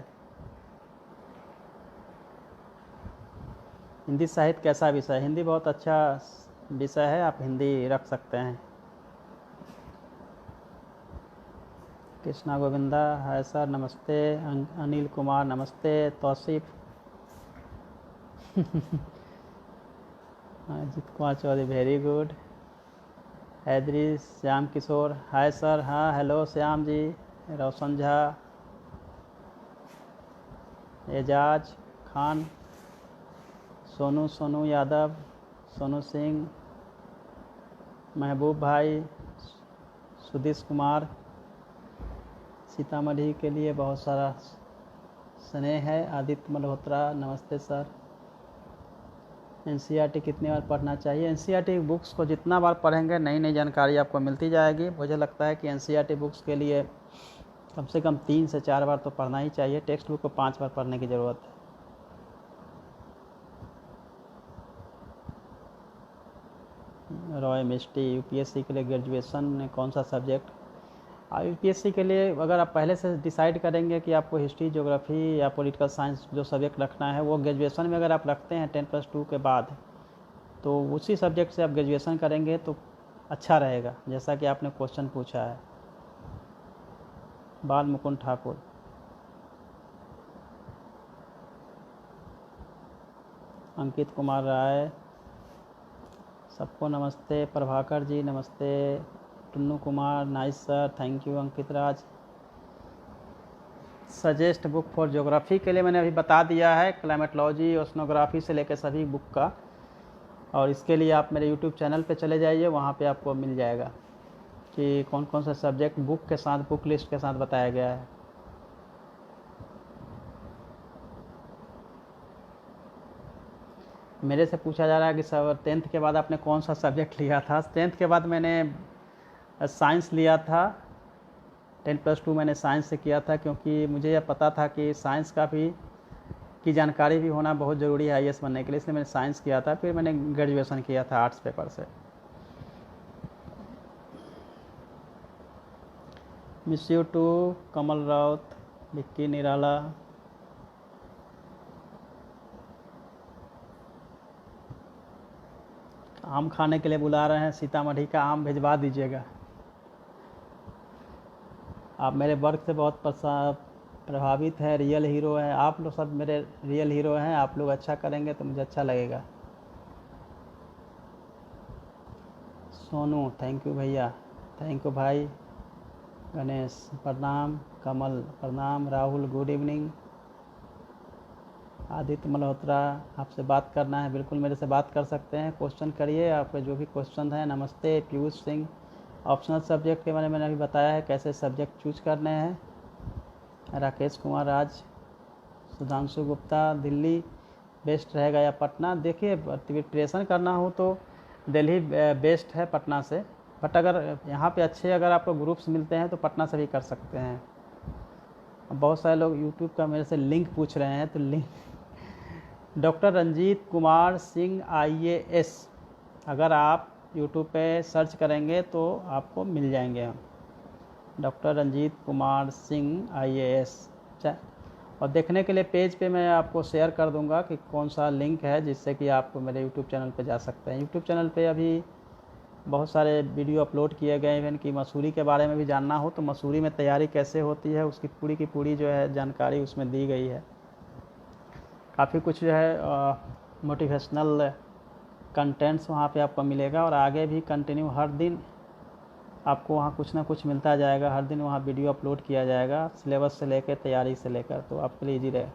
हिंदी साहित्य कैसा विषय? हिंदी बहुत अच्छा विषय है, आप हिंदी रख सकते हैं। कृष्णा गोविंदा हाय सर नमस्ते। अनिल कुमार नमस्ते। Tausif Ajit Kumar Chaudhary very good. Haidari Shyam Kishore hi sir. हाँ हेलो श्याम जी। रोशन झा, एजाज खान, सोनू यादव, सोनू सिंह, महबूब भाई, सुदेश कुमार, सीतामढ़ी के लिए बहुत सारा स्नेह है। आदित्य मल्होत्रा नमस्ते सर। एनसीईआरटी कितनी बार पढ़ना चाहिए? एनसीईआरटी बुक्स को जितना बार पढ़ेंगे नई नई जानकारी आपको मिलती जाएगी। मुझे लगता है कि एनसीईआरटी बुक्स के लिए कम से कम 3 से 4 बार तो पढ़ना ही चाहिए। टेक्स्ट बुक को 5 बार पढ़ने की ज़रूरत है। रॉय मिस्टी यूपीएससी के लिए ग्रेजुएशन में कौन सा सब्जेक्ट? यूपीएससी के लिए अगर आप पहले से डिसाइड करेंगे कि आपको हिस्ट्री, ज्योग्राफी या पॉलिटिकल साइंस जो सब्जेक्ट रखना है, वो ग्रेजुएशन में अगर आप रखते हैं 10+2 के बाद, तो उसी सब्जेक्ट से आप ग्रेजुएशन करेंगे तो अच्छा रहेगा, जैसा कि आपने क्वेश्चन पूछा है। बाल मुकुंद ठाकुर, अंकित कुमार राय, सबको नमस्ते। प्रभाकर जी नमस्ते। Tunnu Kumar nice sir, thank you. Ankit Raj, suggest book for geography के लिए मैंने अभी बता दिया है, क्लाइमेटोलॉजी, ओशनोग्राफी से लेकर सभी बुक का। और इसके लिए आप मेरे यूट्यूब चैनल पे चले जाइए, वहाँ पे आपको मिल जाएगा कि कौन कौन सा सब्जेक्ट बुक के साथ, बुक लिस्ट के साथ बताया गया है। मेरे से पूछा जा रहा है कि सर 10th के बाद आपने कौन सा सब्जेक्ट लिया था? 10th के बाद मैंने साइंस लिया था। 10+2 मैंने साइंस से किया था, क्योंकि मुझे यह पता था कि साइंस का भी की जानकारी भी होना बहुत ज़रूरी है आईएएस बनने के लिए, इसलिए मैंने साइंस किया था। फिर मैंने ग्रेजुएशन किया था आर्ट्स पेपर से। मिस यू टू कमल राउत, विक्की निराला, आम खाने के लिए बुला रहे हैं, सीतामढ़ी का आम भिजवा दीजिएगा। आप मेरे वर्क से बहुत प्रभावित है, रियल हीरो हैं आप लोग, सब मेरे रियल हीरो हैं। आप लोग अच्छा करेंगे तो मुझे अच्छा लगेगा। सोनू थैंक यू भैया, थैंक यू भाई। गणेश प्रणाम, कमल प्रणाम, राहुल गुड इवनिंग। आदित्य मल्होत्रा, आपसे बात करना है, बिल्कुल मेरे से बात कर सकते हैं, क्वेश्चन करिए, आपके जो भी क्वेश्चन हैं। नमस्ते पीयूष सिंह, ऑप्शनल सब्जेक्ट के बारे में मैंने अभी बताया है, कैसे सब्जेक्ट चूज करने हैं। राकेश कुमार राज, सुधांशु गुप्ता, दिल्ली बेस्ट रहेगा या पटना? देखिए, प्रिपरेशन करना हो तो दिल्ली बेस्ट है पटना से, बट अगर यहाँ पे अच्छे अगर आपको ग्रुप्स मिलते हैं तो पटना से भी कर सकते हैं। बहुत सारे लोग यूट्यूब का मेरे से लिंक पूछ रहे हैं, तो link doctor Ranjeet Kumar Singh IAS, अगर आप यूट्यूब पे सर्च करेंगे तो आपको मिल जाएंगे हम, डॉक्टर रंजीत कुमार सिंह IAS। और देखने के लिए पेज पे मैं आपको शेयर कर दूंगा कि कौन सा लिंक है, जिससे कि आप मेरे यूट्यूब चैनल पे जा सकते हैं। यूट्यूब चैनल पे अभी बहुत सारे वीडियो अपलोड किए गए हैं कि मसूरी के बारे में भी जानना हो तो मसूरी में तैयारी कैसे होती है, उसकी पूरी की पूरी जो है जानकारी उसमें दी गई है। काफ़ी कुछ जो है मोटिवेशनल कंटेंट्स वहाँ पे आपको मिलेगा, और आगे भी कंटिन्यू हर दिन आपको वहाँ कुछ ना कुछ मिलता जाएगा। हर दिन वहाँ वीडियो अपलोड किया जाएगा, सिलेबस से लेकर, तैयारी से लेकर, तो आपके लिए ईजी रहे।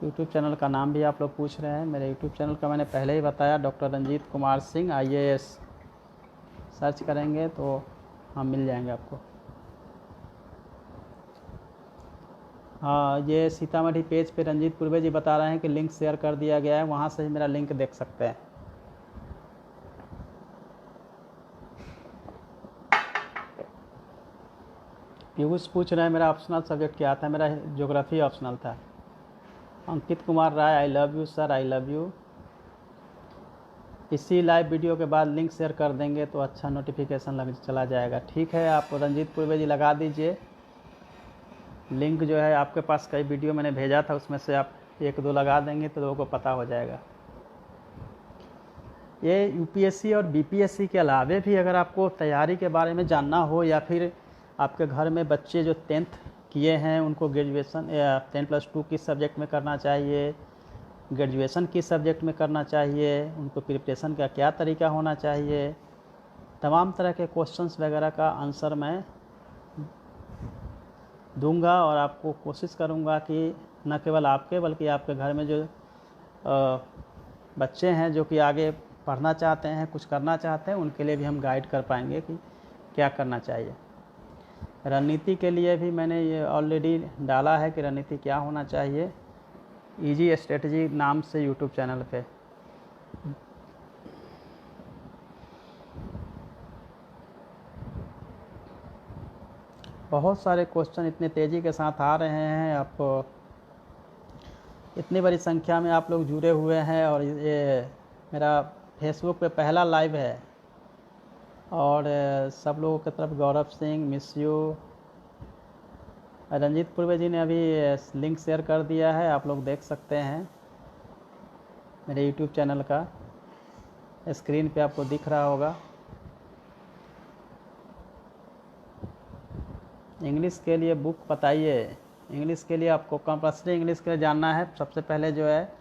यूट्यूब चैनल का नाम भी आप लोग पूछ रहे हैं। मेरे यूट्यूब चैनल का मैंने पहले ही बताया, doctor Ranjeet Kumar Singh IAS search करेंगे तो हम मिल जाएंगे आपको। हाँ, ये सीतामढ़ी पेज पे रंजीत पूर्वे जी बता रहे हैं कि लिंक शेयर कर दिया गया है, वहाँ से ही मेरा लिंक देख सकते हैं। पीयूष पूछ रहे हैं मेरा ऑप्शनल सब्जेक्ट क्या था? मेरा ज्योग्राफी ऑप्शनल था। Ankit Kumar Rai, I love you sir, I love you. इसी लाइव वीडियो के बाद लिंक शेयर कर देंगे तो अच्छा नोटिफिकेशन लग चला जाएगा। ठीक है, आप रंजीत पूर्वे जी लगा दीजिए लिंक। जो है आपके पास कई वीडियो मैंने भेजा था, उसमें से आप 1-2 लगा देंगे तो लोगों को पता हो जाएगा। ये यूपीएससी और बीपीएससी के अलावे भी अगर आपको तैयारी के बारे में जानना हो, या फिर आपके घर में बच्चे जो 10th किए हैं उनको ग्रेजुएशन या 10+2 किस सब्जेक्ट में करना चाहिए, ग्रेजुएशन किस सब्जेक्ट में करना चाहिए, उनको प्रिपरेशन का क्या तरीका होना चाहिए, तमाम तरह के क्वेश्चंस वगैरह का आंसर मैं दूंगा। और आपको कोशिश करूंगा कि न केवल आपके बल्कि आपके घर में जो बच्चे हैं जो कि आगे पढ़ना चाहते हैं, कुछ करना चाहते हैं, उनके लिए भी हम गाइड कर पाएंगे कि क्या करना चाहिए। रणनीति के लिए भी मैंने ये ऑलरेडी डाला है कि रणनीति क्या होना चाहिए, इजी स्ट्रेटजी नाम से यूट्यूब चैनल पे। बहुत सारे क्वेश्चन इतने तेज़ी के साथ आ रहे हैं, आप इतनी बड़ी संख्या में आप लोग जुड़े हुए हैं। और ये मेरा फेसबुक पे पहला लाइव है, और सब लोगों की तरफ गौरव सिंह, मिस यू। रंजीत पूर्वे जी ने अभी लिंक शेयर कर दिया है, आप लोग देख सकते हैं मेरे यूट्यूब चैनल का, स्क्रीन पे आपको दिख रहा होगा। इंग्लिश के लिए बुक बताइए। इंग्लिश के लिए आपको कंपल्सरी इंग्लिश के लिए जानना है। सबसे पहले जो है,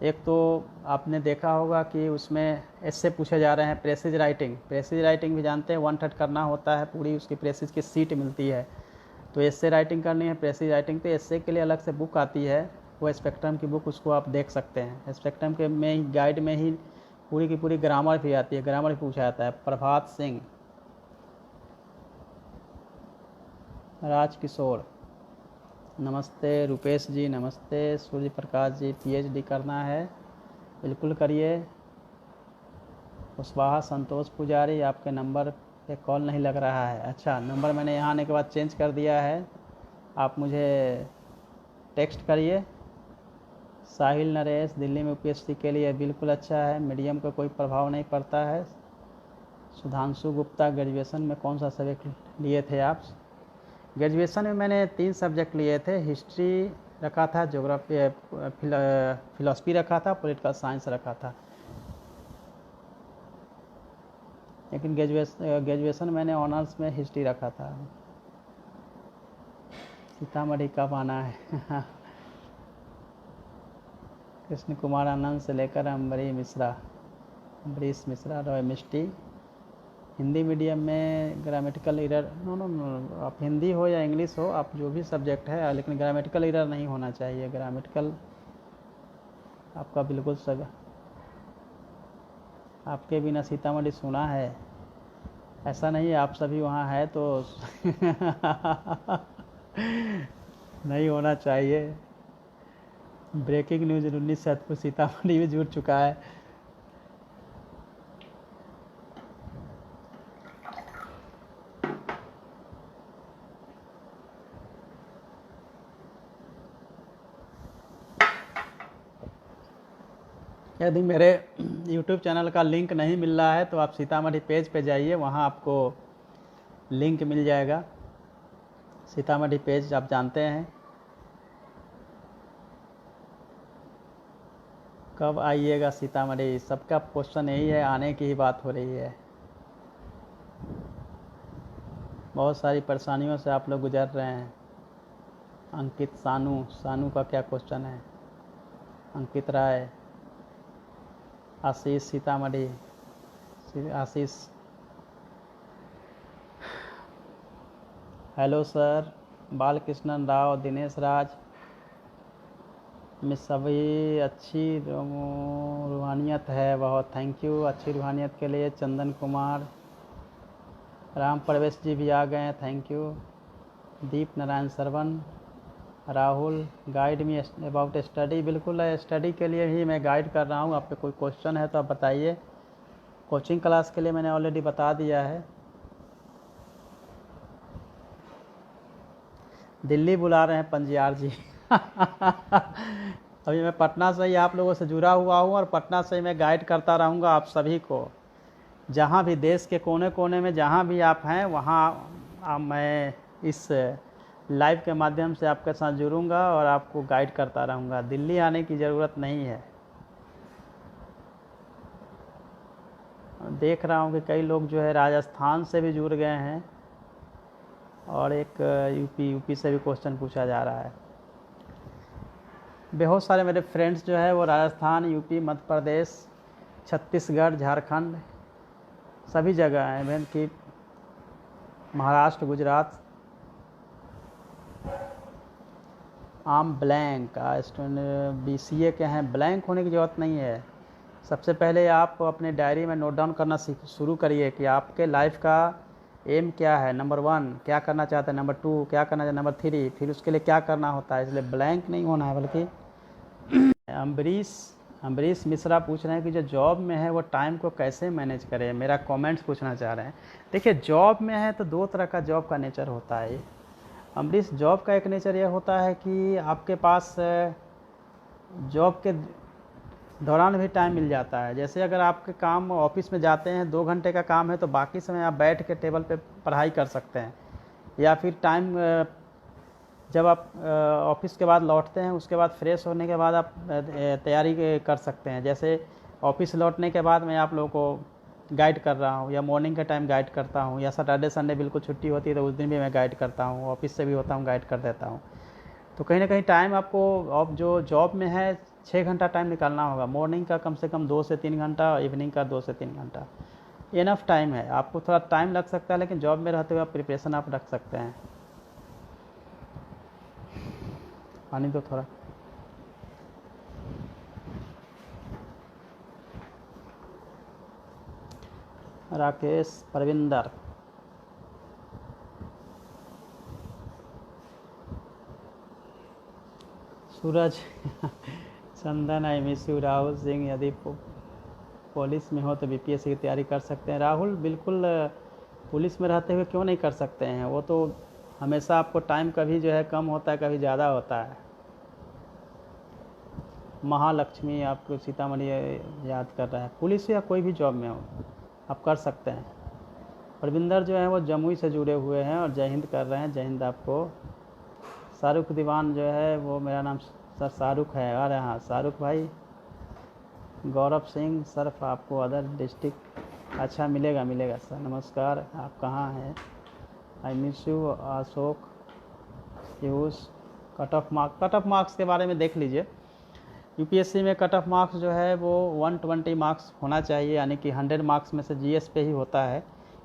एक तो आपने देखा होगा कि उसमें एस्से पूछे जा रहे हैं, प्रेसिज राइटिंग भी जानते हैं, 1/3 करना होता है, पूरी उसकी प्रेसिज की सीट मिलती है। तो एस्से राइटिंग करनी है, प्रेसिज राइटिंग, तो एस्से के लिए अलग से बुक आती है, वो स्पेक्ट्रम की बुक, उसको आप देख सकते हैं। स्पेक्ट्रम के में ही गाइड में ही पूरी की पूरी ग्रामर भी आती है, ग्रामर भी पूछा जाता है। प्रभात सिंह, राज किशोर, नमस्ते। रुपेश जी नमस्ते। सूर्य प्रकाश जी, पीएचडी करना है, बिल्कुल करिए। कुशवाहा संतोष पुजारी, आपके नंबर पे कॉल नहीं लग रहा है। अच्छा, नंबर मैंने यहाँ आने के बाद चेंज कर दिया है, आप मुझे टेक्स्ट करिए। साहिल नरेश, दिल्ली में यूपीएससी के लिए बिल्कुल अच्छा है, मीडियम का कोई प्रभाव नहीं पड़ता है। सुधांशु गुप्ता, ग्रेजुएशन में कौन सा सब्जेक्ट लिए थे आप? ग्रेजुएशन में मैंने 3 सब्जेक्ट लिए थे, हिस्ट्री रखा था, ज्योग्राफी, फिलॉसफी रखा था, पॉलिटिकल साइंस रखा था। लेकिन ग्रेजुएशन मैंने ऑनर्स में हिस्ट्री रखा था। सीतामढ़ी कब आना है? कृष्ण कुमार आनंद से लेकर अम्बरीश मिश्रा, रॉय मिस्टी। हिंदी मीडियम में ग्रामेटिकल एरर, नो, आप हिंदी हो या इंग्लिश हो, आप जो भी सब्जेक्ट है, लेकिन ग्रामेटिकल एरर नहीं होना चाहिए। ग्रामेटिकल आपका बिल्कुल सब, आपके बिना सीतामढ़ी सुना है, ऐसा नहीं है आप सभी वहाँ है तो नहीं होना चाहिए। ब्रेकिंग न्यूज 19 सैदपुर सीतामढ़ी भी जुड़ चुका है। यदि मेरे YouTube चैनल का लिंक नहीं मिल रहा है तो आप सीतामढ़ी पेज पे जाइए, वहाँ आपको लिंक मिल जाएगा। सीतामढ़ी पेज आप जानते हैं। कब आइएगा सीतामढ़ी? सबका क्वेश्चन यही है, आने की ही बात हो रही है। बहुत सारी परेशानियों से आप लोग गुजर रहे हैं। अंकित सानू का क्या क्वेश्चन है? अंकित राय, आशीष सीतामढ़ी, आशीष, हेलो सर। बालकृष्णन राव, दिनेश राज, में सभी अच्छी रूहानियत है बहुत, थैंक यू अच्छी रूहानियत के लिए। चंदन कुमार, राम प्रवेश जी भी आ गए हैं, thank you. Deep Narayan Sarwan, Rahul, guide me about study, बिल्कुल स्टडी के लिए ही मैं गाइड कर रहा हूँ। आप पे कोई क्वेश्चन है तो आप बताइए। कोचिंग क्लास के लिए मैंने ऑलरेडी बता दिया है। दिल्ली बुला रहे हैं पंजियार जी अभी मैं पटना से ही आप लोगों से जुड़ा हुआ हूँ और पटना से ही मैं गाइड करता रहूँगा आप सभी को। जहाँ भी देश के कोने कोने में जहाँ भी आप हैं वहाँ मैं इस लाइव के माध्यम से आपके साथ जुड़ूंगा और आपको गाइड करता रहूँगा। दिल्ली आने की ज़रूरत नहीं है। देख रहा हूँ कि कई लोग जो है राजस्थान से भी जुड़ गए हैं और एक यूपी से भी क्वेश्चन पूछा जा रहा है। बहुत सारे मेरे फ्रेंड्स जो है वो राजस्थान, यूपी, मध्य प्रदेश, छत्तीसगढ़, झारखंड सभी जगह हैं, इवन कि महाराष्ट्र, गुजरात। आम ब्लैंक स्टूडेंट BCA के हैं, ब्लैंक होने की ज़रूरत नहीं है। सबसे पहले आप अपने डायरी में नोट डाउन करना शुरू करिए कि आपके लाइफ का एम क्या है। नंबर 1 क्या करना चाहते हैं, नंबर 2 क्या करना चाहते हैं, नंबर 3 फिर उसके लिए क्या करना होता है। इसलिए ब्लैंक नहीं होना है। बल्कि अम्बरीश मिश्रा पूछ रहे हैं कि जो जॉब में है वो टाइम को कैसे मैनेज करे। मेरा कमेंट्स पूछना चाह रहे हैं। देखिए, जॉब में है तो 2 तरह का जॉब का नेचर होता है। अम्बरीश, जॉब का एक नेचर ये होता है कि आपके पास जॉब के दौरान भी टाइम मिल जाता है। जैसे अगर आपके काम ऑफिस में जाते हैं 2 घंटे का काम है तो बाकी समय आप बैठ के टेबल पे पढ़ाई कर सकते हैं, या फिर टाइम जब आप ऑफिस के बाद लौटते हैं उसके बाद फ्रेश होने के बाद आप तैयारी कर सकते हैं। जैसे ऑफिस लौटने के बाद मैं आप लोगों को गाइड कर रहा हूँ, या मॉर्निंग के टाइम गाइड करता हूँ, या सैटरडे संडे बिल्कुल छुट्टी होती है तो उस दिन भी मैं गाइड करता हूँ, ऑफिस से भी होता हूँ गाइड कर देता हूँ। तो कहीं ना कहीं टाइम आपको अब जो जॉब में है 6 घंटा टाइम निकालना होगा। मॉर्निंग का कम से कम 2 से 3 घंटा और इवनिंग का 2 से 3 घंटा इनफ टाइम है। आपको थोड़ा टाइम लग सकता है लेकिन जॉब में रहते हुए आप प्रिपरेशन आप रख सकते हैं। पानी दो थोड़ा। Rakesh, Parvinder, Suraj Chandan, I miss you. Rahul Singh, यदि पुलिस में हो तो BPSC की तैयारी कर सकते हैं। राहुल, बिल्कुल पुलिस में रहते हुए क्यों नहीं कर सकते हैं। वो तो हमेशा आपको टाइम कभी जो है कम होता है, कभी ज़्यादा होता है। महालक्ष्मी आपको सीतामढ़ी याद कर रहा है। पुलिस या कोई भी जॉब में हो आप कर सकते हैं। परविंदर जो है वो जमुई से जुड़े हुए हैं और जय हिंद कर रहे हैं। जय हिंद आपको। शाहरुख दीवान जो है वो, मेरा नाम सर शाहरुख है। अरे हाँ शाहरुख भाई। गौरव सिंह, सर आपको अदर डिस्ट्रिक्ट अच्छा मिलेगा सर। नमस्कार, आप कहाँ हैं। आई miss you. Ashok, Piyush. Cut off marks के बारे में देख लीजिए। UPSC में कट ऑफ मार्क्स जो है वो 120 मार्क्स होना चाहिए, यानी कि 100 मार्क्स में से GS पे ही होता है,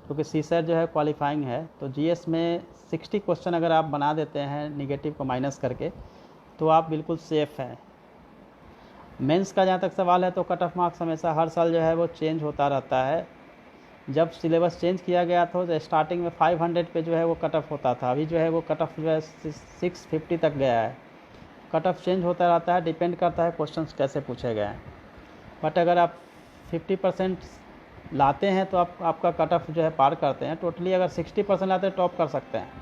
क्योंकि CSAT जो है क्वालिफाइंग है। तो GS में 60 क्वेश्चन अगर आप बना देते हैं निगेटिव को माइनस करके तो आप बिल्कुल सेफ़ हैं। मेंस का जहाँ तक सवाल है तो कट ऑफ मार्क्स हमेशा हर साल जो है वो चेंज होता रहता है। जब सिलेबस चेंज किया गया था तो स्टार्टिंग में 500 पे जो है वो कट ऑफ होता था। अभी जो है वो कट ऑफ जो है 650 तक गया है। कट ऑफ चेंज होता रहता है, डिपेंड करता है क्वेश्चंस कैसे पूछे गए हैं। बट अगर आप 50% लाते हैं तो आपका कट ऑफ जो है पार करते हैं। टोटली अगर 60% लाते हैं टॉप कर सकते हैं।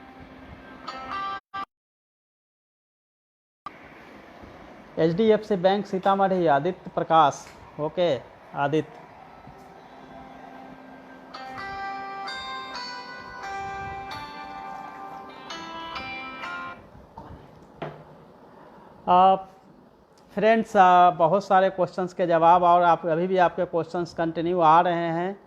HDFC बैंक सीतामढ़ी, आदित्य प्रकाश। ओके आदित्य। फ्रेंड्स, बहुत सारे क्वेश्चंस के जवाब और आप अभी भी आपके क्वेश्चंस कंटिन्यू आ रहे हैं।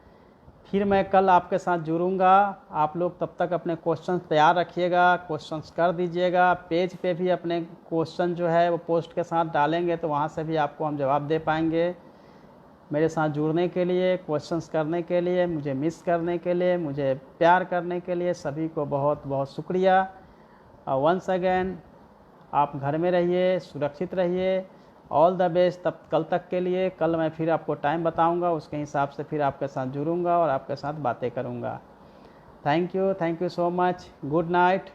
फिर मैं कल आपके साथ जुड़ूंगा। आप लोग तब तक अपने क्वेश्चंस तैयार रखिएगा, क्वेश्चंस कर दीजिएगा। पेज पे भी अपने क्वेश्चन जो है वो पोस्ट के साथ डालेंगे तो वहाँ से भी आपको हम जवाब दे पाएंगे। मेरे साथ जुड़ने के लिए, क्वेश्चंस करने के लिए, मुझे मिस करने के लिए, मुझे प्यार करने के लिए सभी को बहुत बहुत शुक्रिया। वंस अगेन आप घर में रहिए, सुरक्षित रहिए। ऑल द बेस्ट तब कल तक के लिए। कल मैं फिर आपको टाइम बताऊंगा, उसके हिसाब से फिर आपके साथ जुड़ूंगा और आपके साथ बातें करूंगा। Thank you so much. Good night.